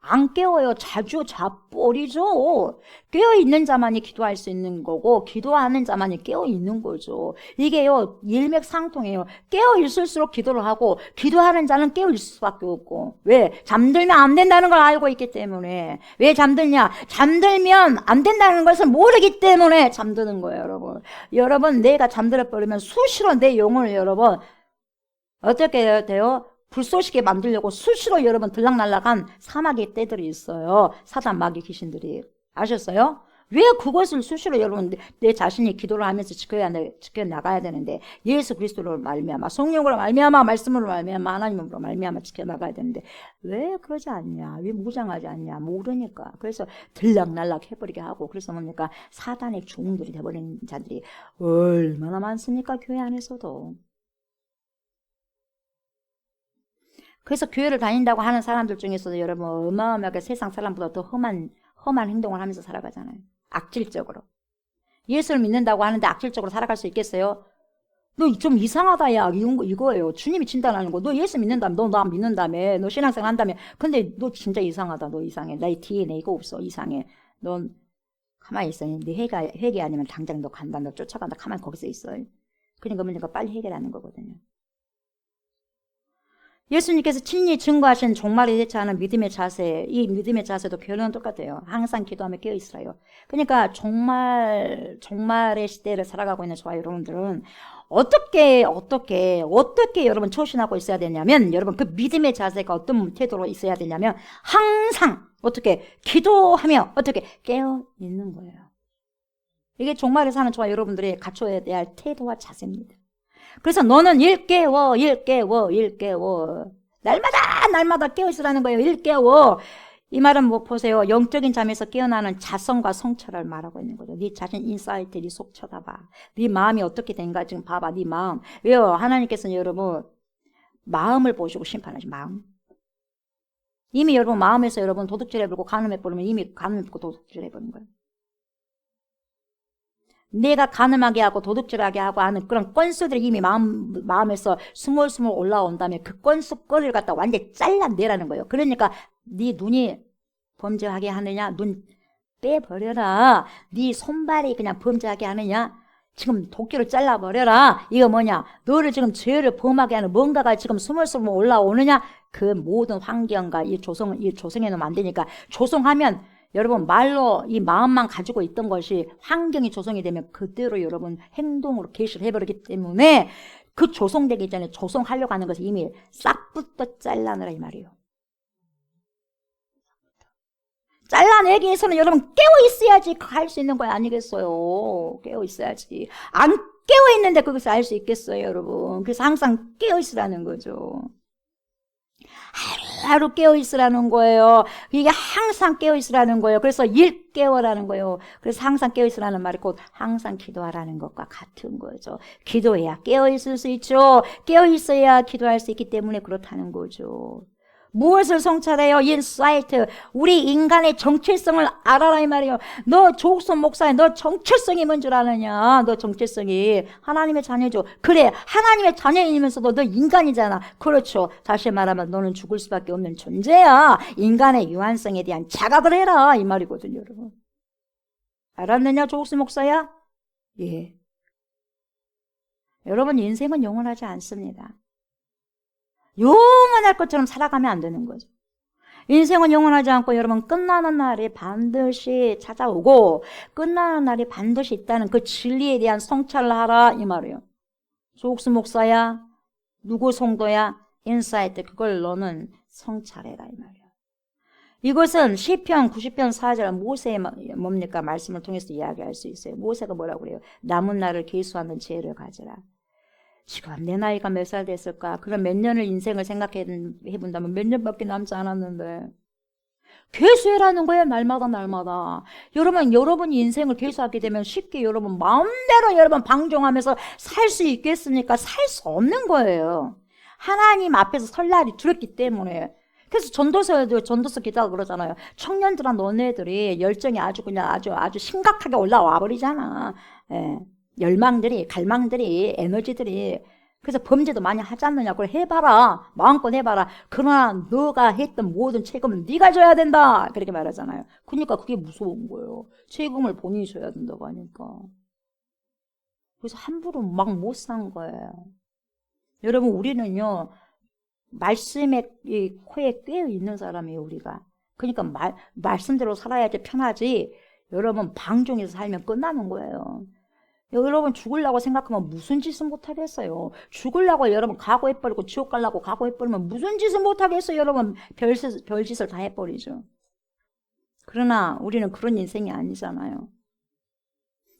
안 깨워요. 자주 자버리죠. 깨어있는 자만이 기도할 수 있는 거고, 기도하는 자만이 깨어있는 거죠. 이게요, 일맥상통해요. 깨어있을수록 기도를 하고, 기도하는 자는 깨어있을 수밖에 없고. 왜? 잠들면 안 된다는 걸 알고 있기 때문에. 왜 잠들냐? 잠들면 안 된다는 것을 모르기 때문에 잠드는 거예요, 여러분. 여러분, 내가 잠들어버리면 수시로 내 영혼을 여러분, 어떻게 돼요? 불쏘시게 만들려고 수시로 여러분 들락날락한 사마귀 떼들이 있어요. 사단 마귀 귀신들이. 아셨어요? 왜 그것을 수시로 여러분 내 자신이 기도를 하면서 지켜나가야 되는데, 예수 그리스도로 말미암아, 성령으로 말미암아, 말씀으로 말미암아, 하나님으로 말미암아 지켜나가야 되는데 왜 그러지 않냐? 왜 무장하지 않냐? 모르니까. 그래서 들락날락 해버리게 하고, 그래서 뭡니까? 사단의 종들이 돼버린 자들이 얼마나 많습니까? 교회 안에서도. 그래서 교회를 다닌다고 하는 사람들 중에서도 여러분 어마어마하게 세상 사람보다 더 험한 행동을 하면서 살아가잖아요. 악질적으로. 예수를 믿는다고 하는데 악질적으로 살아갈 수 있겠어요? 너 좀 이상하다 야. 이거예요. 주님이 진단하는 거. 너 예수 믿는다며. 너 나 믿는다며. 너 신앙생활 한다며. 근데 너 진짜 이상하다. 너 이상해. 나의 DNA가 없어. 이상해. 넌 가만히 있어. 네 회개 아니면 당장 너 간다. 너 쫓아간다. 가만히 거기서 있어. 그러니까 빨리 해결하는 거거든요. 예수님께서 친히 증거하신 종말에 대처하는 믿음의 자세, 이 믿음의 자세도 결론은 똑같아요. 항상 기도하며 깨어있으라요. 그러니까 종말의 시대를 살아가고 있는 저와 여러분들은 어떻게 여러분 초신하고 있어야 되냐면, 여러분 그 믿음의 자세가 어떤 태도로 있어야 되냐면, 항상 어떻게 기도하며 어떻게 깨어있는 거예요. 이게 종말에 사는 저와 여러분들이 갖춰야 될 태도와 자세입니다. 그래서 너는 일 깨워. 날마다 깨어있으라는 거예요. 일 깨워. 이 말은 뭐 보세요. 영적인 잠에서 깨어나는 자성과 성찰을 말하고 있는 거죠. 네 자신 인사이트, 네 속 쳐다봐. 네 마음이 어떻게 된가 지금 봐봐. 네 마음. 왜요? 하나님께서는 여러분 마음을 보시고 심판하지. 마음. 이미 여러분 마음에서 여러분 도둑질 해버리고 간음해버리면 이미 간음해버리고 도둑질 해버린 거예요. 내가 간음하게 하고 도둑질하게 하고 하는 그런 건수들이 이미 마음에서 스물스물 올라온다면 그 건수 거리를 갖다 완전히 잘라내라는 거예요. 그러니까 네 눈이 범죄하게 하느냐? 눈 빼버려라. 네 손발이 그냥 범죄하게 하느냐? 지금 도끼를 잘라버려라. 이거 뭐냐? 너를 지금 죄를 범하게 하는 뭔가가 지금 스물스물 올라오느냐? 그 모든 환경과 이 조성해 놓으면 안 되니까 조성하면 여러분 말로 이 마음만 가지고 있던 것이 환경이 조성이 되면 그대로 여러분 행동으로 개시를 해버리기 때문에 그 조성되기 전에 조성하려고 하는 것을 이미 싹부터 잘라내라 이 말이에요. 잘라내기 위해서는 여러분 깨어 있어야지 할 수 있는 거 아니겠어요? 깨어 있어야지. 안 깨어 있는데 그것을 알 수 있겠어요, 여러분? 그래서 항상 깨어 있으라는 거죠. 하루 깨어 있으라는 거예요. 이게 항상 깨어 있으라는 거예요. 그래서 일 깨워라는 거예요. 그래서 항상 깨어 있으라는 말이 곧 항상 기도하라는 것과 같은 거죠. 기도해야 깨어 있을 수 있죠. 깨어 있어야 기도할 수 있기 때문에 그렇다는 거죠. 무엇을 성찰해요? 인사이트. 우리 인간의 정체성을 알아라 이 말이에요. 너 조옥선 목사야. 너 정체성이 뭔 줄 아느냐? 너 정체성이 하나님의 자녀죠. 그래. 하나님의 자녀이면서도 너 인간이잖아. 그렇죠. 다시 말하면 너는 죽을 수밖에 없는 존재야. 인간의 유한성에 대한 자각을 해라 이 말이거든요, 여러분. 알았느냐, 조옥선 목사야? 예. 여러분 인생은 영원하지 않습니다. 영원할 것처럼 살아가면 안 되는 거죠. 인생은 영원하지 않고 여러분 끝나는 날이 반드시 찾아오고 끝나는 날이 반드시 있다는 그 진리에 대한 성찰을 하라 이 말이에요. 조옥수 목사야, 누구 성도야, 인사이트 그걸 너는 성찰해라 이 말이에요. 이것은 시편 90편 4절 모세의 뭡니까 말씀을 통해서 이야기할 수 있어요. 모세가 뭐라고 그래요? 남은 날을 계수하는 지혜를 가지라. 지금 내 나이가 몇 살 됐을까? 그럼 몇 년을 인생을 생각해본다면 몇 년밖에 남지 않았는데 계수해라는 거예요. 날마다. 여러분이 인생을 계수하게 되면 쉽게 여러분 마음대로 여러분 방종하면서 살 수 있겠습니까? 살 수 없는 거예요. 하나님 앞에서 설 날이 두렵기 때문에. 그래서 전도서 기자가 그러잖아요. 청년들아 너네들이 열정이 아주 심각하게 올라와 버리잖아. 예. 열망들이, 갈망들이, 에너지들이. 그래서 범죄도 많이 하지 않느냐. 그걸 해봐라. 마음껏 해봐라. 그러나 너가 했던 모든 책임은 네가 져야 된다. 그렇게 말하잖아요. 그러니까 그게 무서운 거예요. 책임을 본인이 져야 된다고 하니까. 그래서 함부로 막 못 산 거예요. 여러분 우리는요. 말씀에 코에 꿰어 있는 사람이에요. 우리가. 그러니까 말씀대로 살아야지 편하지. 여러분 방종해서 살면 끝나는 거예요. 여러분 죽으려고 생각하면 무슨 짓은 못하겠어요. 죽으려고 여러분 각오해버리고 지옥 가려고 각오해버리면 무슨 짓은 못하겠어요. 여러분 별짓을 다 해버리죠. 그러나 우리는 그런 인생이 아니잖아요.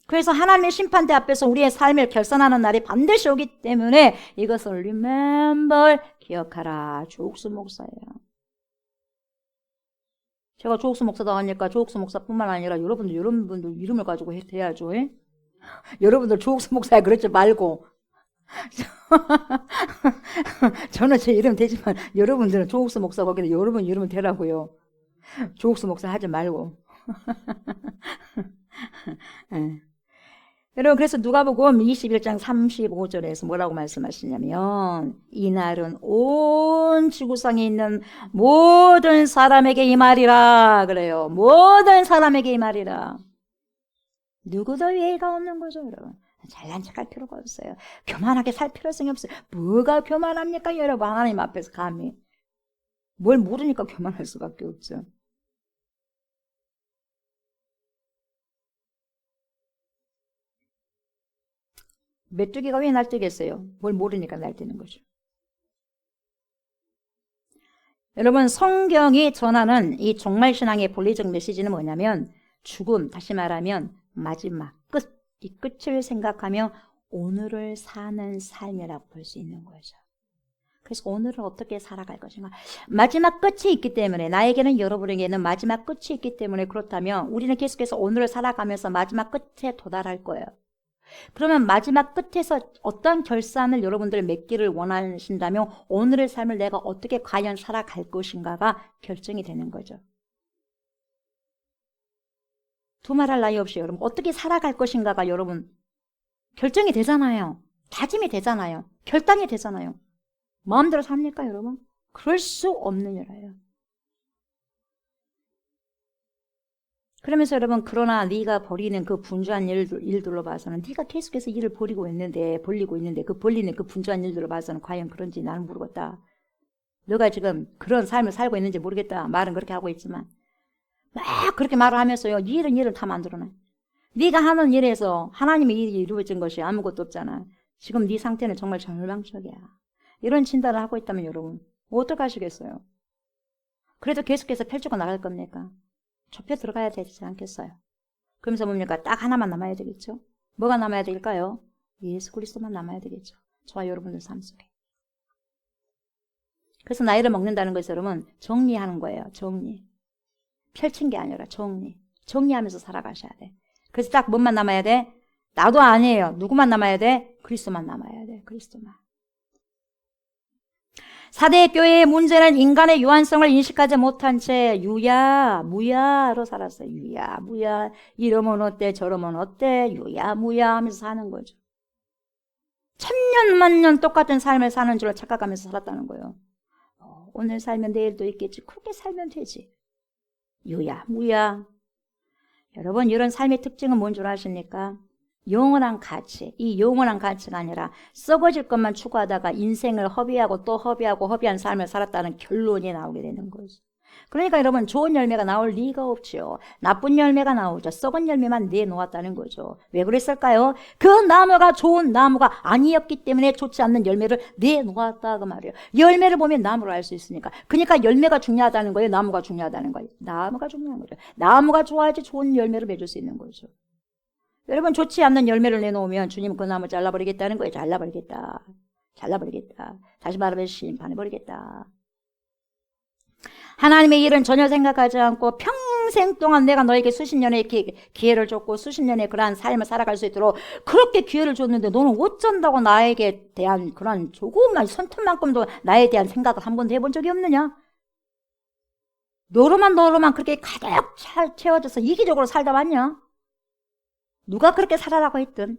그래서 하나님의 심판대 앞에서 우리의 삶을 결산하는 날이 반드시 오기 때문에 이것을 remember, 기억하라. 조옥수 목사예요. 제가 조옥수 목사다 하니까 조옥수 목사뿐만 아니라 여러분들 이름을 가지고 해야죠. 예? 여러분들 조옥수 목사야 그러지 말고 저는 제 이름 되지만 여러분들은 조옥수 목사 거기다 여러분 이름을 대라고요. 조옥수 목사 하지 말고. 네. 여러분 그래서 누가복음 21장 35절에서 뭐라고 말씀하시냐면 이날은 온 지구상에 있는 모든 사람에게 이 말이라 그래요. 모든 사람에게 이 말이라. 누구도 예의가 없는 거죠, 여러분. 잘난 척할 필요가 없어요. 교만하게 살 필요성이 없어요. 뭐가 교만합니까 여러분? 하나님 앞에서 감히. 뭘 모르니까 교만할 수밖에 없죠. 메뚜기가 왜 날뛰겠어요? 뭘 모르니까 날뛰는 거죠. 여러분, 성경이 전하는 이 종말신앙의 본리적 메시지는 뭐냐면 죽음, 다시 말하면 마지막, 끝, 이 끝을 생각하며 오늘을 사는 삶이라고 볼 수 있는 거죠. 그래서 오늘은 어떻게 살아갈 것인가. 마지막 끝이 있기 때문에, 나에게는 여러분에게는 마지막 끝이 있기 때문에 그렇다면 우리는 계속해서 오늘을 살아가면서 마지막 끝에 도달할 거예요. 그러면 마지막 끝에서 어떤 결산을 여러분들 맺기를 원하신다면 오늘의 삶을 내가 어떻게 과연 살아갈 것인가가 결정이 되는 거죠. 두말할 나위 없이 여러분 어떻게 살아갈 것인가가 여러분 결정이 되잖아요. 다짐이 되잖아요. 결단이 되잖아요. 마음대로 삽니까 여러분? 그럴 수 없는 일이에요. 그러면서 여러분 그러나 네가 벌이는 그 분주한 일들로 봐서는 네가 계속해서 일을 벌리고 있는데 그 벌리는 그 분주한 일들로 봐서는 과연 그런지 나는 모르겠다. 너가 지금 그런 삶을 살고 있는지 모르겠다. 말은 그렇게 하고 있지만 막 그렇게 말을 하면서요. 일은 다 만들어놔. 네가 하는 일에서 하나님의 일이 이루어진 것이 아무것도 없잖아. 지금 네 상태는 정말 절망적이야. 이런 진단을 하고 있다면 여러분 어떡하시겠어요? 그래도 계속해서 펼치고 나갈 겁니까? 좁혀 들어가야 되지 않겠어요? 그러면서 뭡니까? 딱 하나만 남아야 되겠죠? 뭐가 남아야 될까요? 예수 그리스도만 남아야 되겠죠. 저와 여러분들 삶 속에. 그래서 나이를 먹는다는 것이 여러분 정리하는 거예요. 정리. 펼친 게 아니라 정리. 정리하면서 살아가셔야 돼. 그래서 딱 뭔만 남아야 돼? 나도 아니에요. 누구만 남아야 돼? 그리스도만 남아야 돼. 그리스도만. 4대 교회의 문제는 인간의 유한성을 인식하지 못한 채 유야 무야로 살았어요. 유야 무야. 이러면 어때 저러면 어때 유야 무야 하면서 사는 거죠. 천년 만년 똑같은 삶을 사는 줄로 착각하면서 살았다는 거예요. 오늘 살면 내일도 있겠지. 그렇게 살면 되지. 유야 무야. 여러분 이런 삶의 특징은 뭔 줄 아십니까? 영원한 가치, 이 영원한 가치가 아니라 썩어질 것만 추구하다가 인생을 허비하고 또 허비한 삶을 살았다는 결론이 나오게 되는 거죠. 그러니까 여러분 좋은 열매가 나올 리가 없지요. 나쁜 열매가 나오죠. 썩은 열매만 내놓았다는 거죠. 왜 그랬을까요? 그 나무가 좋은 나무가 아니었기 때문에 좋지 않는 열매를 내놓았다 그 말이에요. 열매를 보면 나무를 알 수 있으니까. 그러니까 열매가 중요하다는 거예요. 나무가 중요하다는 거예요. 나무가 중요한 거죠. 나무가 좋아야지 좋은 열매를 맺을 수 있는 거죠. 여러분 좋지 않는 열매를 내놓으면 주님 그 나무 잘라버리겠다는 거예요. 잘라버리겠다. 다시 말하면 심판해버리겠다. 하나님의 일은 전혀 생각하지 않고 평생 동안 내가 너에게 수십 년의 기회를 줬고 수십 년의 그러한 삶을 살아갈 수 있도록 그렇게 기회를 줬는데 너는 어쩐다고 나에게 대한 그런 조금만 손톱만큼도 나에 대한 생각을 한 번도 해본 적이 없느냐? 너로만 그렇게 가득 채워져서 이기적으로 살다 왔냐? 누가 그렇게 살아라고 했든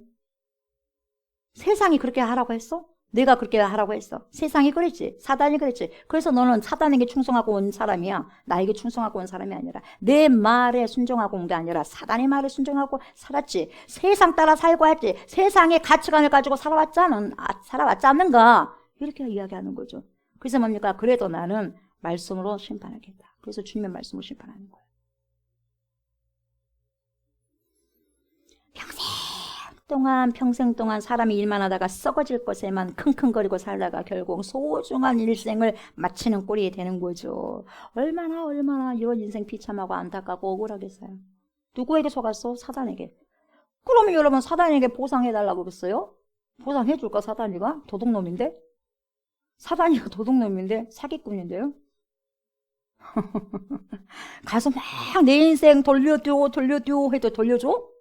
세상이 그렇게 하라고 했어? 내가 그렇게 하라고 했어. 세상이 그랬지. 사단이 그랬지. 그래서 너는 사단에게 충성하고 온 사람이야. 나에게 충성하고 온 사람이 아니라 내 말에 순종하고 온 게 아니라 사단의 말에 순종하고 살았지. 세상 따라 살고 했지. 세상의 가치관을 가지고 살아왔지 않는가? 이렇게 이야기하는 거죠. 그래서 뭡니까? 그래도 나는 말씀으로 심판하겠다. 그래서 주님의 말씀으로 심판하는 거예요. 평생 동안 사람이 일만 하다가 썩어질 것에만 킁킁거리고 살다가 결국 소중한 일생을 마치는 꼴이 되는 거죠. 얼마나 이런 인생 비참하고 안타깝고 억울하겠어요. 누구에게 속았어? 사단에게. 그러면 여러분 사단에게 보상해달라고 그랬어요? 보상해줄까 사단이가? 도둑놈인데? 사단이가 도둑놈인데? 사기꾼인데요? 가서 막 내 인생 돌려줘 해도 돌려줘?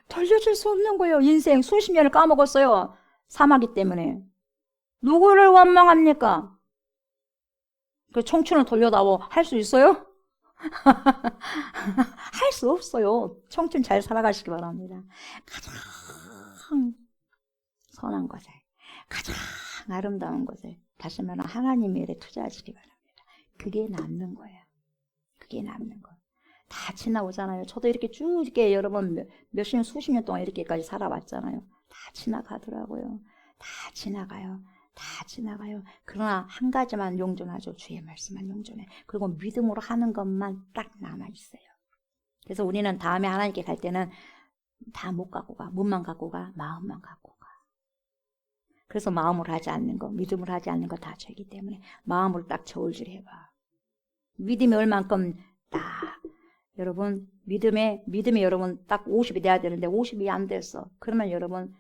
돌려줄 수 없는 거예요. 인생 수십 년을 까먹었어요. 사마귀 때문에. 누구를 원망합니까? 그 청춘을 돌려다오 할 수 있어요? 할 수 없어요. 청춘 잘 살아가시기 바랍니다. 가장 선한 것에, 가장 아름다운 것에, 다시 말하면 하나님의 일에 투자하시기 바랍니다. 그게 남는 거예요. 그게 남는 거. 다 지나오잖아요. 저도 이렇게 쭉 이렇게 여러분 몇십 년, 수십 년 동안 이렇게까지 살아왔잖아요. 다 지나가더라고요. 다 지나가요. 다 지나가요. 그러나 한 가지만 용존하죠. 주의 말씀만 용존해. 그리고 믿음으로 하는 것만 딱 남아있어요. 그래서 우리는 다음에 하나님께 갈 때는 다 못 갖고 가. 몸만 갖고 가. 마음만 갖고 가. 그래서 마음으로 하지 않는 거, 믿음으로 하지 않는 거 다 죄이기 때문에 마음으로 딱 저울질 해봐. 믿음이 얼만큼 딱 여러분 믿음이 여러분 딱 50이 돼야 되는데 50이 안 됐어. 그러면 여러분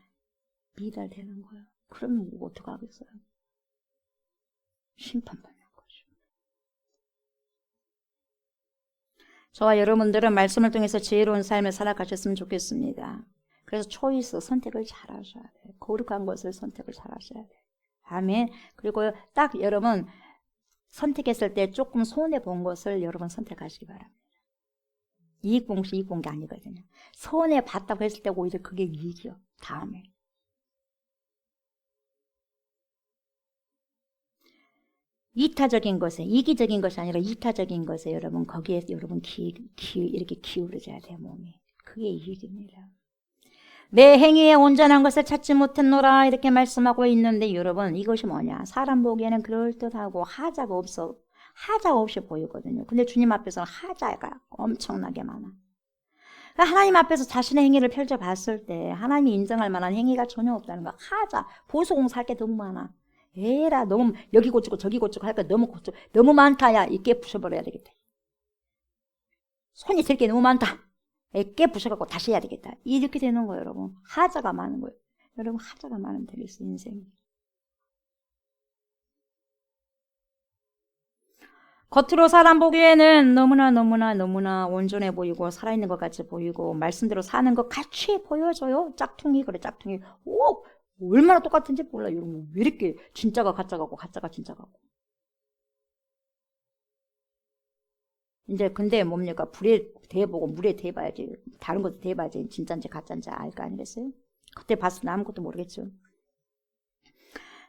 미달되는 거예요. 그러면 어떡하겠어요? 심판받는 거죠. 저와 여러분들은 말씀을 통해서 지혜로운 삶을 살아가셨으면 좋겠습니다. 그래서 초이스, 선택을 잘 하셔야 돼요. 거룩한 것을 선택을 잘 하셔야 돼요. 아멘. 그리고 딱 여러분 선택했을 때 조금 손해본 것을 여러분 선택하시기 바랍니다. 이익 본 게 아니거든요. 손해봤다고 했을 때 오히려 그게 이익이요. 다음에. 이타적인 것에, 이기적인 것이 아니라 이타적인 것에 여러분, 거기에 여러분 이렇게 기울어져야 돼요, 몸이. 그게 이익입니다. 내 행위에 온전한 것을 찾지 못했노라 이렇게 말씀하고 있는데 여러분 이것이 뭐냐? 사람 보기에는 그럴듯하고 하자가 없이 보이거든요. 근데 주님 앞에서는 하자가 엄청나게 많아. 하나님 앞에서 자신의 행위를 펼쳐봤을 때 하나님이 인정할 만한 행위가 전혀 없다는 거. 하자, 보수공사할 게 너무 많아. 에라 너무 여기 고치고 저기 고치고 할 거 너무 많다. 야 이게 부셔버려야 되겠다. 손이 될 게 너무 많다. 깨 부셔갖고 다시 해야 되겠다. 이렇게 되는 거예요, 여러분. 하자가 많은 거예요. 여러분, 하자가 많으면 되겠어요, 인생이. 겉으로 사람 보기에는 너무나 온전해 보이고, 살아있는 것 같이 보이고, 말씀대로 사는 것 같이 보여져요. 짝퉁이, 그래, 짝퉁이. 오! 얼마나 똑같은지 몰라요, 여러분. 왜 이렇게 진짜가 가짜 같고, 가짜가 진짜 같고. 이제 근데 뭡니까? 불에 대보고 물에 대봐야지. 다른 것도 대봐야지. 진짜인지 가짜인지 알 거 아니겠어요? 그때 봤을 때 아무것도 모르겠죠.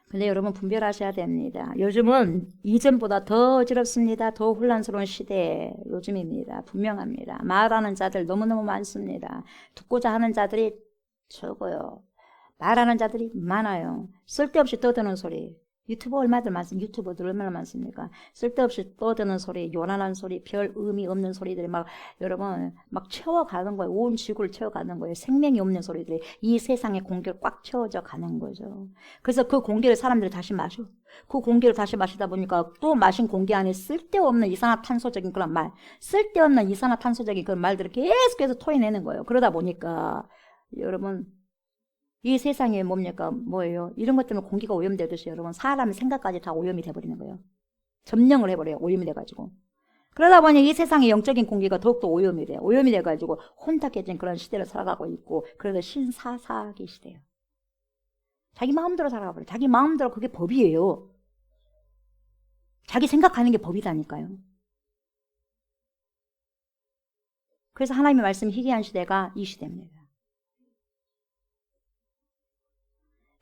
근데 여러분 분별하셔야 됩니다. 요즘은 이전보다 더 어지럽습니다. 더 혼란스러운 시대 요즘입니다. 분명합니다. 말하는 자들 너무너무 많습니다. 듣고자 하는 자들이 적어요. 말하는 자들이 많아요. 쓸데없이 떠드는 소리. 유튜버 얼마들 많습니까? 유튜버들 얼마나 많습니까? 쓸데없이 떠드는 소리, 요란한 소리, 별 의미 없는 소리들이 막 여러분 막 채워가는 거예요. 온 지구를 채워가는 거예요. 생명이 없는 소리들이 이 세상의 공기를 꽉 채워져 가는 거죠. 그래서 그 공기를 사람들이 다시 마셔. 그 공기를 다시 마시다 보니까 또 마신 공기 안에 쓸데없는 이산화탄소적인 그런 말, 쓸데없는 이산화탄소적인 그런 말들을 계속해서 토해내는 거예요. 그러다 보니까 여러분 이 세상에 뭡니까? 뭐예요? 이런 것 때문에 공기가 오염되듯이 여러분 사람의 생각까지 다 오염이 돼버리는 거예요. 점령을 해버려요. 오염이 돼가지고. 그러다 보니 이 세상의 영적인 공기가 더욱더 오염이 돼요. 오염이 돼가지고 혼탁해진 그런 시대를 살아가고 있고 그래서 신사사기 시대예요. 자기 마음대로 살아가버려요. 자기 마음대로 그게 법이에요. 자기 생각하는 게 법이다니까요. 그래서 하나님의 말씀이 희귀한 시대가 이 시대입니다.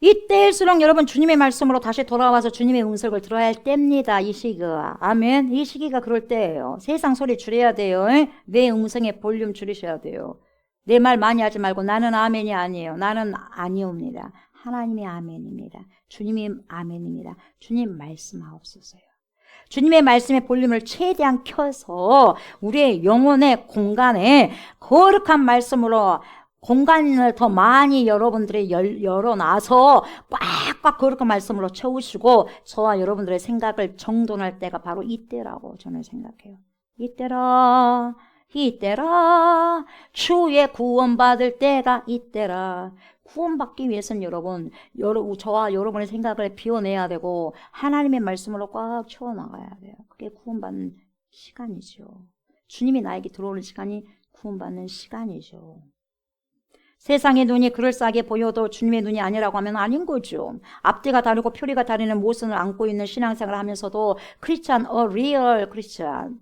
이때일수록 여러분 주님의 말씀으로 다시 돌아와서 주님의 음성을 들어야 할 때입니다. 이 시기가. 아멘. 이 시기가 그럴 때예요. 세상 소리 줄여야 돼요. 내 음성의 볼륨 줄이셔야 돼요. 내 말 많이 하지 말고 나는 아멘이 아니에요. 나는 아니옵니다. 하나님이 아멘입니다. 주님이 아멘입니다. 주님 말씀하옵소서요. 주님의 말씀의 볼륨을 최대한 켜서 우리의 영혼의 공간에 거룩한 말씀으로 공간을 더 많이 여러분들이 열어놔서 꽉꽉 거룩한 말씀으로 채우시고 저와 여러분들의 생각을 정돈할 때가 바로 이때라고 저는 생각해요. 이때라 주의 구원받을 때가 이때라. 구원받기 위해서는 여러분 저와 여러분의 생각을 비워내야 되고 하나님의 말씀으로 꽉 채워나가야 돼요. 그게 구원받는 시간이죠. 주님이 나에게 들어오는 시간이 구원받는 시간이죠. 세상의 눈이 그럴싸하게 보여도 주님의 눈이 아니라고 하면 아닌 거죠. 앞뒤가 다르고 표리가 다르는 모순을 안고 있는 신앙생활을 하면서도 크리스찬, real 크리스찬,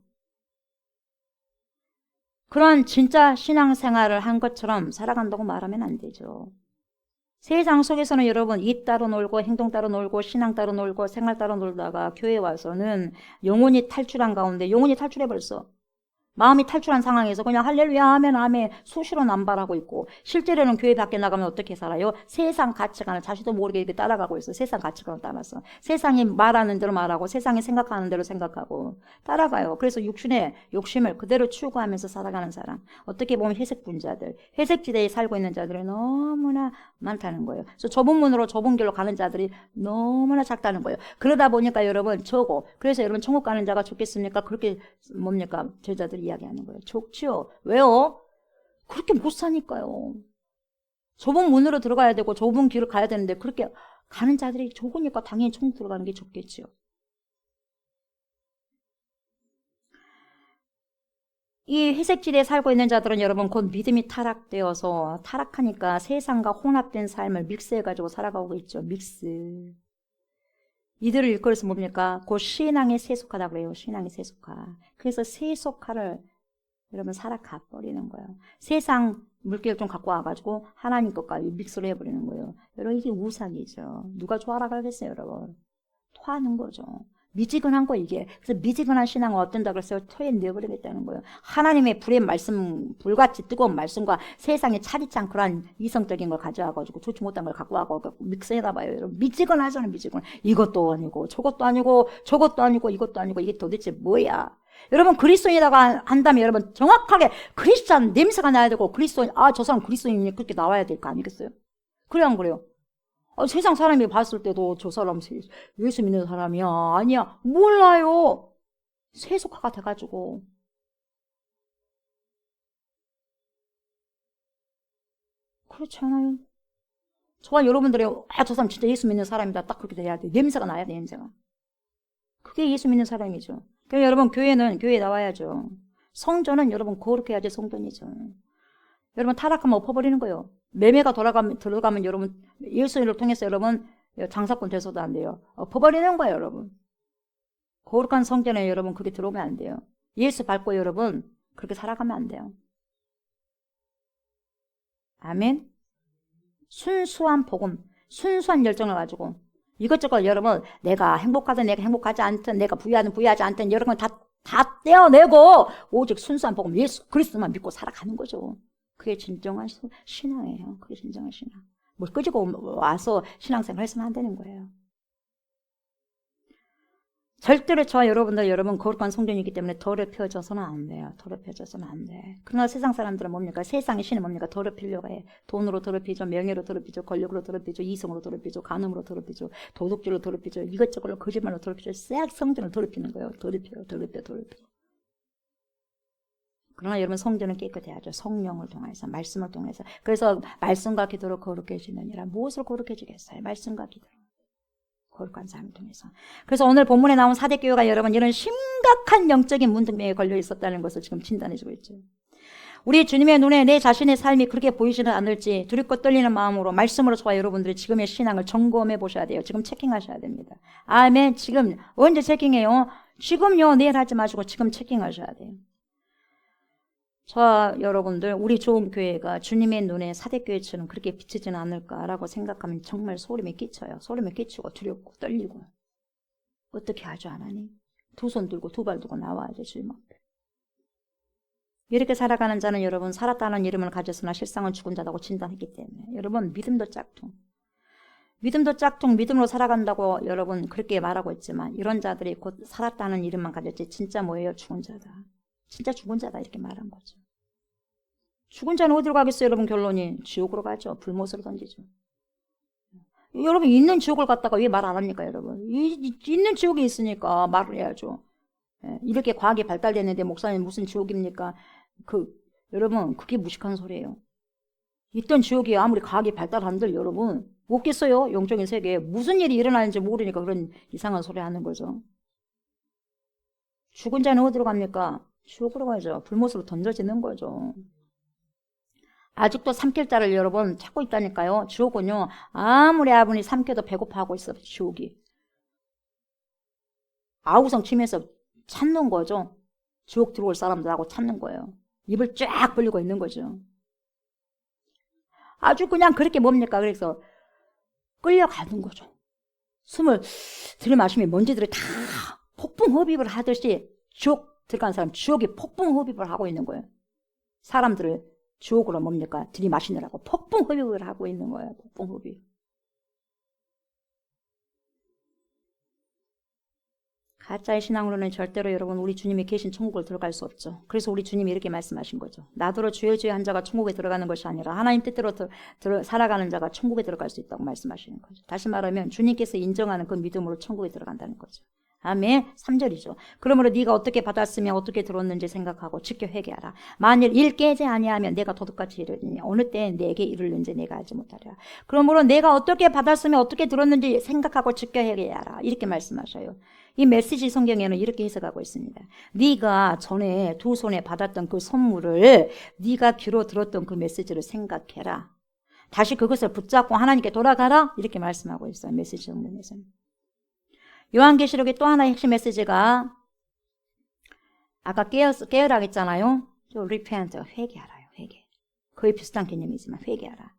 그런 진짜 신앙생활을 한 것처럼 살아간다고 말하면 안 되죠. 세상 속에서는 여러분 이 따로 놀고 행동 따로 놀고 신앙 따로 놀고 생활 따로 놀다가 교회에 와서는 영혼이 탈출한 가운데 영혼이 탈출해버렸어. 마음이 탈출한 상황에서 그냥 할렐루야 아멘 아멘 수시로 남발하고 있고 실제로는 교회 밖에 나가면 어떻게 살아요? 세상 가치관을 자신도 모르게 이렇게 따라가고 있어요. 세상 가치관을 따라서 세상이 말하는 대로 말하고 세상이 생각하는 대로 생각하고 따라가요. 그래서 육신의 욕심을 그대로 추구하면서 살아가는 사람, 어떻게 보면 회색 분자들, 회색 지대에 살고 있는 자들이 너무나 많다는 거예요. 그래서 좁은 문으로 좁은 길로 가는 자들이 너무나 작다는 거예요. 그러다 보니까 여러분 저고, 그래서 여러분 천국 가는 자가 좋겠습니까? 그렇게 뭡니까? 제자들이 이야기하는 거예요. 좋지요. 왜요? 그렇게 못 사니까요. 좁은 문으로 들어가야 되고 좁은 길을 가야 되는데 그렇게 가는 자들이 좋으니까 당연히 천국 들어가는 게 좋겠지요. 이 회색지대에 살고 있는 자들은 여러분 곧 믿음이 타락되어서 타락하니까 세상과 혼합된 삶을 믹스해가지고 살아가고 있죠. 믹스. 이들을 일컬어서 뭡니까? 곧 신앙에 세속하다 그래요. 신앙에 세속화. 그래서 세속화를 여러분 살아가 버리는 거예요. 세상 물기를 좀 갖고 와가지고 하나님 것과 믹스를 해버리는 거예요. 여러분 이게 우상이죠. 누가 좋아라 그러겠어요, 여러분? 토하는 거죠. 미지근한 거 이게. 그래서 미지근한 신앙은 어떤다 그랬어요? 토에 내버리겠다는 거예요. 하나님의 불의 말씀, 불같이 뜨거운 말씀과 세상에 차디찬 그런 이성적인 걸 가져와가지고 좋지 못한 걸 갖고 와가지고 믹스해다 봐요. 여러분 미지근하잖아요. 미지근. 이것도 아니고 저것도 아니고 저것도 아니고 이것도 아니고 이게 도대체 뭐야? 여러분 그리스도인이라고 한다면 여러분 정확하게 크리스찬 냄새가 나야 되고 그리스도인, 아 저 사람 그리스도인이 그렇게 나와야 될 거 아니겠어요? 그래요 안 그래요? 세상 사람이 봤을 때도 저 사람 예수 믿는 사람이야. 아니야. 몰라요. 세속화가 돼가지고. 그렇지 않아요? 저와 여러분들이 저 사람 진짜 예수 믿는 사람이다. 딱 그렇게 돼야 돼. 냄새가 나야 돼, 냄새가. 그게 예수 믿는 사람이죠. 그러니까 여러분 교회는 교회에 나와야죠. 성전은 여러분 거룩해 야지 성전이죠. 여러분 타락하면 엎어버리는 거예요. 매매가 들어가면 여러분 예수님을 통해서 여러분 장사꾼 돼서도 안 돼요. 엎어버리는 거예요, 여러분. 거룩한 성전에 여러분 그게 들어오면 안 돼요. 예수 밟고 여러분 그렇게 살아가면 안 돼요. 아멘. 순수한 복음, 순수한 열정을 가지고 이것저것 여러분 내가 행복하든 내가 행복하지 않든 내가 부유하든 부유하지 않든 여러분 다 떼어내고 오직 순수한 복음 예수 그리스도만 믿고 살아가는 거죠. 그게 진정한 신앙이에요. 그게 진정한 신앙. 뭘 끄지고 와서 신앙생활 했으면 안 되는 거예요. 절대로 저와 여러분들 여러분 거룩한 성전이기 때문에 더럽혀져서는 안 돼요. 더럽혀져서는 안 돼. 그러나 세상 사람들은 뭡니까? 세상의 신은 뭡니까? 더럽히려고 해. 돈으로 더럽히죠. 명예로 더럽히죠. 권력으로 더럽히죠. 이성으로 더럽히죠. 간음으로 더럽히죠. 도둑질로 더럽히죠. 이것저것로 거짓말로 더럽히죠. 싹 성전을 더럽히는 거예요. 더럽혀. 그러나 여러분 성전은 깨끗해야죠. 성령을 통해서, 말씀을 통해서. 그래서 말씀과 기도로 거룩해지느니라. 무엇을 거룩해지겠어요? 말씀과 기도로. 거룩한 삶을 통해서. 그래서 오늘 본문에 나온 사대교회가 여러분 이런 심각한 영적인 문둥병에 걸려 있었다는 것을 지금 진단해주고 있죠. 우리 주님의 눈에 내 자신의 삶이 그렇게 보이지는 않을지 두렵고 떨리는 마음으로 말씀으로 저와 여러분들이 지금의 신앙을 점검해 보셔야 돼요. 지금 체킹하셔야 됩니다. 아멘. 지금 언제 체킹해요? 지금요. 내일 하지 마시고 지금 체킹하셔야 돼요. 저와 여러분들 우리 좋은 교회가 주님의 눈에 사대교회처럼 그렇게 비치지는 않을까라고 생각하면 정말 소름이 끼쳐요. 소름이 끼치고 두렵고 떨리고 어떻게 하죠 안 하니? 두 손 들고 두 발 들고 나와야죠 주님 앞에. 이렇게 살아가는 자는 여러분 살았다는 이름을 가졌으나 실상은 죽은 자라고 진단했기 때문에 여러분 믿음도 짝퉁 믿음으로 살아간다고 여러분 그렇게 말하고 있지만 이런 자들이 곧 살았다는 이름만 가졌지 진짜 뭐예요? 죽은 자다. 진짜 죽은 자다 이렇게 말한 거죠. 죽은 자는 어디로 가겠어요 여러분? 결론이 지옥으로 가죠. 불못으로 던지죠. 여러분 있는 지옥을 갖다가 왜 말 안 합니까 여러분? 있는 지옥이 있으니까 말을 해야죠. 이렇게 과학이 발달됐는데 목사님 무슨 지옥입니까? 여러분 그게 무식한 소리예요. 있던 지옥이 아무리 과학이 발달한들 여러분 없겠어요? 영적인 세계에 무슨 일이 일어나는지 모르니까 그런 이상한 소리 하는 거죠. 죽은 자는 어디로 갑니까? 지옥으로 가죠. 불못으로 던져지는 거죠. 아직도 삼킬 자를 여러분 찾고 있다니까요. 지옥은요. 아무리 삼켜도 배고파하고 있어. 지옥이. 아우성 치면서 찾는 거죠. 지옥 들어올 사람들하고 찾는 거예요. 입을 쫙 벌리고 있는 거죠. 아주 그냥 그렇게 뭡니까? 그래서 끌려가는 거죠. 숨을 들이마시면 먼지들이 다 폭풍 흡입을 하듯이 지옥 들어간 사람 지옥이 폭풍 흡입을 하고 있는 거예요. 사람들을 지옥으로 뭡니까? 들이마시느라고 폭풍 흡입을 하고 있는 거예요. 폭풍 흡입. 가짜의 신앙으로는 절대로 여러분 우리 주님이 계신 천국을 들어갈 수 없죠. 그래서 우리 주님이 이렇게 말씀하신 거죠. 나더러 주의 한 자가 천국에 들어가는 것이 아니라 하나님 뜻대로 살아가는 자가 천국에 들어갈 수 있다고 말씀하시는 거죠. 다시 말하면 주님께서 인정하는 그 믿음으로 천국에 들어간다는 거죠. 아멘. 3절이죠. 그러므로 네가 어떻게 받았으며 어떻게 들었는지 생각하고 지켜 회개하라. 만일 일 깨지 아니하면 내가 도둑같이 이르리니 어느 때에 내게 이르는지 내가 알지 못하리라. 그러므로 내가 어떻게 받았으며 어떻게 들었는지 생각하고 지켜 회개하라. 이렇게 말씀하셔요. 이 메시지 성경에는 이렇게 해석하고 있습니다. 네가 전에 두 손에 받았던 그 선물을 네가 귀로 들었던 그 메시지를 생각해라. 다시 그것을 붙잡고 하나님께 돌아가라. 이렇게 말씀하고 있어요. 메시지 성경에서는. 요한계시록의 또 하나의 핵심 메시지가 아까 깨어라 했잖아요. repent, 회개하라요. 회개. 거의 비슷한 개념이지만 회개하라.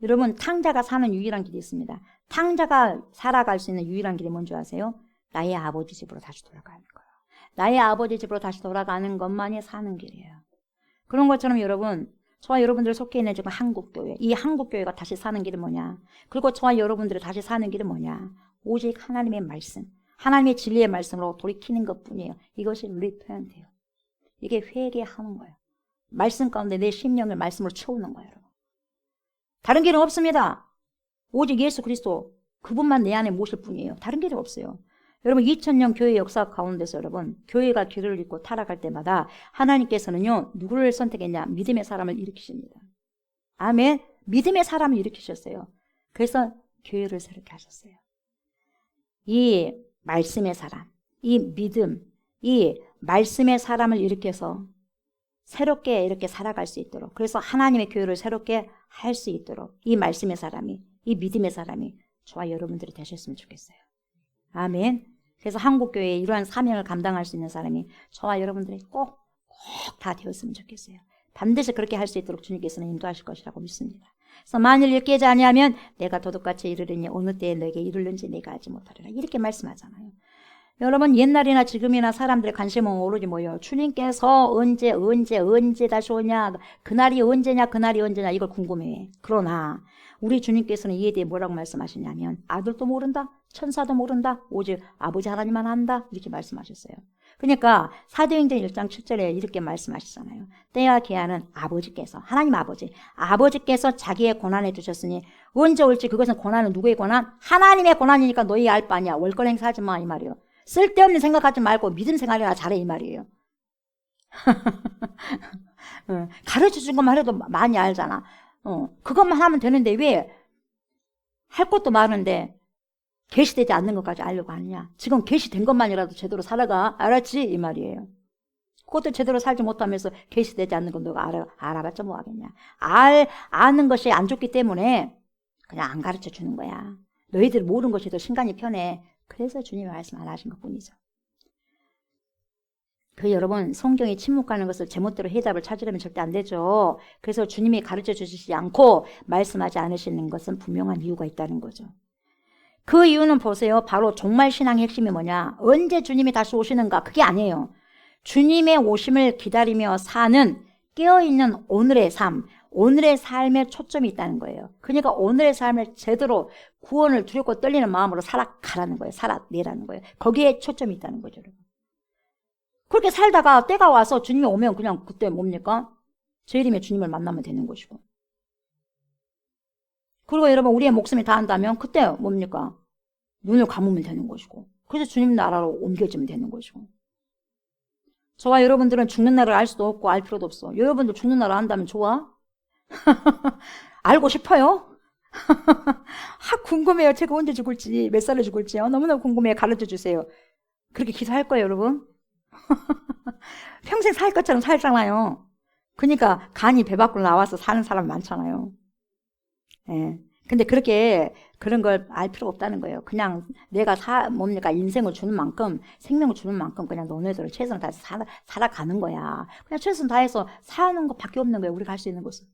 여러분 탕자가 사는 유일한 길이 있습니다. 탕자가 살아갈 수 있는 유일한 길이 뭔지 아세요? 나의 아버지 집으로 다시 돌아가는 거예요. 나의 아버지 집으로 다시 돌아가는 것만이 사는 길이에요. 그런 것처럼 여러분, 저와 여러분들 속해 있는 지금 한국교회, 이 한국교회가 다시 사는 길은 뭐냐? 그리고 저와 여러분들이 다시 사는 길은 뭐냐? 오직 하나님의 말씀, 하나님의 진리의 말씀으로 돌이키는 것뿐이에요. 이것이 repent예요. 이게 회개하는 거예요. 말씀 가운데 내 심령을 말씀으로 채우는 거예요. 여러분. 다른 길은 없습니다. 오직 예수 그리스도 그분만 내 안에 모실 뿐이에요. 다른 길이 없어요. 여러분 2000년 교회 역사 가운데서 여러분 교회가 길을 잃고 타락할 때마다 하나님께서는요 누구를 선택했냐? 믿음의 사람을 일으키십니다. 아멘. 믿음의 사람을 일으키셨어요. 그래서 교회를 새롭게 하셨어요. 이 말씀의 사람, 이 믿음, 이 말씀의 사람을 일으켜서 새롭게 이렇게 살아갈 수 있도록, 그래서 하나님의 교회를 새롭게 할 수 있도록 이 말씀의 사람이, 이 믿음의 사람이 저와 여러분들이 되셨으면 좋겠어요. 아멘. 그래서 한국교회에 이러한 사명을 감당할 수 있는 사람이 저와 여러분들이 꼭 다 되었으면 좋겠어요. 반드시 그렇게 할 수 있도록 주님께서는 인도하실 것이라고 믿습니다. 그래서 만일 일깨지 아니하면 내가 도둑같이 이르리니 어느 때에 내게 이르는지 내가 알지 못하리라. 이렇게 말씀하잖아요. 여러분 옛날이나 지금이나 사람들의 관심은 오로지 뭐예요? 주님께서 언제 다시 오냐? 그날이 언제냐 이걸 궁금해해. 그러나 우리 주님께서는 이에 대해 뭐라고 말씀하시냐면 아들도 모른다, 천사도 모른다, 오직 아버지 하나님만 안다 이렇게 말씀하셨어요. 그러니까 사도행전 1장 7절에 이렇게 말씀하시잖아요. 때와 기한은 아버지께서, 하나님 아버지께서 자기의 권한에 두셨으니 언제 올지 그것은 권한은 누구의 권한? 하나님의 권한이니까 너희 알 바 아니야. 월권 행사하지 마 이 말이에요. 쓸데없는 생각하지 말고 믿음 생활이나 잘해 이 말이에요. 가르쳐준 것만 해도 많이 알잖아. 그것만 하면 되는데 왜 할 것도 많은데 계시되지 않는 것까지 알려고 하느냐. 지금 계시된 것만이라도 제대로 살아가. 알았지? 이 말이에요. 그것도 제대로 살지 못하면서 계시되지 않는 건 너가 알아봤자 뭐 하겠냐. 아는 것이 안 좋기 때문에 그냥 안 가르쳐 주는 거야. 너희들 모르는 것이 더 신간이 편해. 그래서 주님이 말씀 안 하신 것뿐이죠. 여러분 성경이 침묵하는 것을 제멋대로 해답을 찾으려면 절대 안 되죠. 그래서 주님이 가르쳐 주시지 않고 말씀하지 않으시는 것은 분명한 이유가 있다는 거죠. 그 이유는 보세요. 바로 종말 신앙의 핵심이 뭐냐? 언제 주님이 다시 오시는가? 그게 아니에요. 주님의 오심을 기다리며 사는 깨어있는 오늘의 삶, 오늘의 삶에 초점이 있다는 거예요. 그러니까 오늘의 삶을 제대로 구원을 두렵고 떨리는 마음으로 살아가라는 거예요. 살아내라는 거예요. 거기에 초점이 있다는 거죠. 여러분. 그렇게 살다가 때가 와서 주님이 오면 그냥 그때 뭡니까? 재림에 주님을 만나면 되는 것이고. 그리고 여러분 우리의 목숨이 다한다면 그때 뭡니까? 눈을 감으면 되는 것이고. 그래서 주님 나라로 옮겨지면 되는 것이고. 저와 여러분들은 죽는 날을 알 수도 없고 알 필요도 없어. 여러분들 죽는 날을 안다면 좋아? 알고 싶어요? 궁금해요. 제가 언제 죽을지, 몇 살에 죽을지요. 너무너무 궁금해요. 가르쳐 주세요. 그렇게 기도할 거예요, 여러분. 평생 살 것처럼 살잖아요. 그러니까 간이 배 밖으로 나와서 사는 사람 많잖아요. 예. 근데 그런 걸 알 필요 없다는 거예요. 그냥 내가 인생을 주는 만큼, 생명을 주는 만큼 그냥 너네들을 최선을 다해서 살아가는 거야. 그냥 최선 다해서 사는 것밖에 없는 거예요. 우리가 할 수 있는 것은.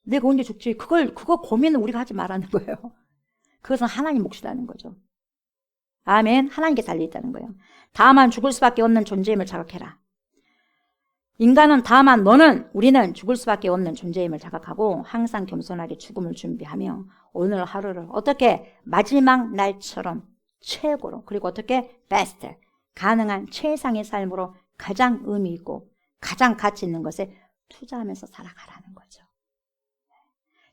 내가 언제 죽지? 그거 고민은 우리가 하지 말라는 거예요. 그것은 하나님 몫이라는 거죠. 아멘. 하나님께 달려있다는 거예요. 다만 죽을 수밖에 없는 존재임을 자각해라. 인간은 다만 우리는 죽을 수밖에 없는 존재임을 자각하고 항상 겸손하게 죽음을 준비하며 오늘 하루를 어떻게 마지막 날처럼 최고로 그리고 어떻게 베스트 가능한 최상의 삶으로 가장 의미 있고 가장 가치 있는 것에 투자하면서 살아가라는 거죠.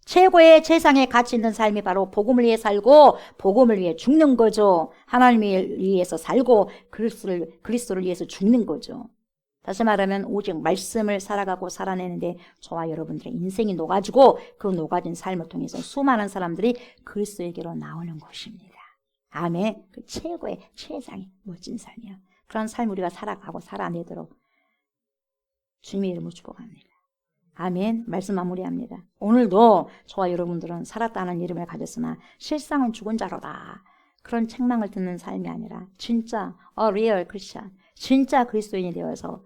최고의 최상의 가치 있는 삶이 바로 복음을 위해 살고 복음을 위해 죽는 거죠. 하나님을 위해서 살고 그리스도를 위해서 죽는 거죠. 다시 말하면 오직 말씀을 살아가고 살아내는데 저와 여러분들의 인생이 녹아지고 그 녹아진 삶을 통해서 수많은 사람들이 그리스도에게로 나오는 것입니다. 아멘. 그 최고의 최상의 멋진 삶이야. 그런 삶을 우리가 살아가고 살아내도록 주님의 이름으로 축복합니다. 아멘. 말씀 마무리합니다. 오늘도 저와 여러분들은 살았다는 이름을 가졌으나 실상은 죽은 자로다. 그런 책망을 듣는 삶이 아니라 진짜 real Christian, 진짜 그리스도인이 되어서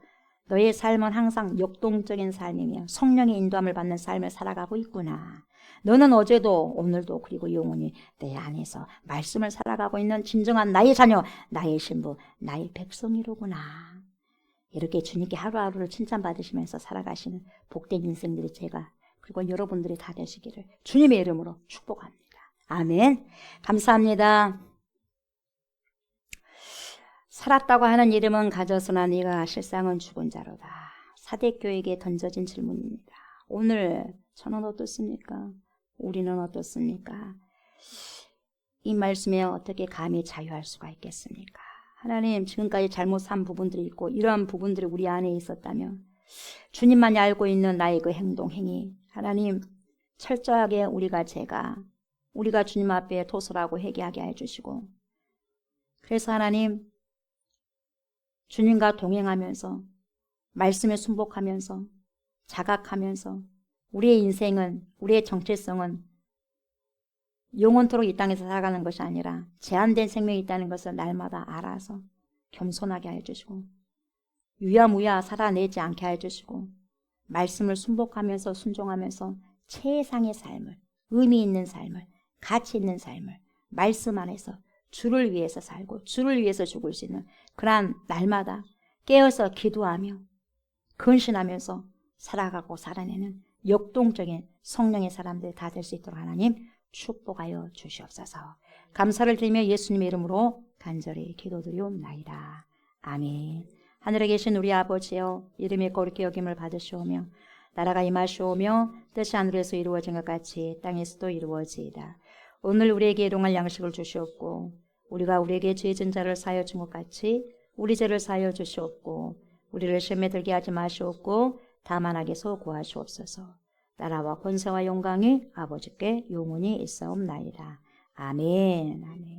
너의 삶은 항상 역동적인 삶이며 성령의 인도함을 받는 삶을 살아가고 있구나. 너는 어제도 오늘도 그리고 영원히 내 안에서 말씀을 살아가고 있는 진정한 나의 자녀, 나의 신부, 나의 백성이로구나. 이렇게 주님께 하루하루를 칭찬받으시면서 살아가시는 복된 인생들이 제가 그리고 여러분들이 다 되시기를 주님의 이름으로 축복합니다. 아멘. 감사합니다. 살았다고 하는 이름은 가졌으나 네가 실상은 죽은 자로다. 사대교에게 던져진 질문입니다. 오늘 저는 어떻습니까? 우리는 어떻습니까? 이 말씀에 어떻게 감히 자유할 수가 있겠습니까? 하나님, 지금까지 잘못 산 부분들이 있고 이러한 부분들이 우리 안에 있었다면 주님만이 알고 있는 나의 그 행동, 행위 하나님 철저하게 우리가 주님 앞에 토설하고 회개하게 해주시고 그래서 하나님 주님과 동행하면서 말씀에 순복하면서 자각하면서 우리의 인생은 우리의 정체성은 영원토록 이 땅에서 살아가는 것이 아니라 제한된 생명이 있다는 것을 날마다 알아서 겸손하게 해주시고 유야무야 살아내지 않게 해주시고 말씀을 순복하면서 순종하면서 최상의 삶을 의미 있는 삶을 가치 있는 삶을 말씀 안에서 주를 위해서 살고 주를 위해서 죽을 수 있는 그러한 날마다 깨어서 기도하며 근신하면서 살아가고 살아내는 역동적인 성령의 사람들이 다 될 수 있도록 하나님 축복하여 주시옵소서. 감사를 드리며 예수님의 이름으로 간절히 기도드리옵나이다. 아멘. 하늘에 계신 우리 아버지여 이름이 거룩히 여김을 받으시오며 나라가 임하시오며 뜻이 하늘에서 이루어진 것 같이 땅에서도 이루어지이다. 오늘 우리에게 일용할 양식을 주시옵고 우리가 우리에게 죄 진 자를 사하여 준 것 같이 우리 죄를 사하여 주시옵고 우리를 시험에 들게 하지 마시옵고 다만 악에서 구하시옵소서. 나라와 권세와 영광이 아버지께 영원히 있사옵나이다. 아멘. 아멘.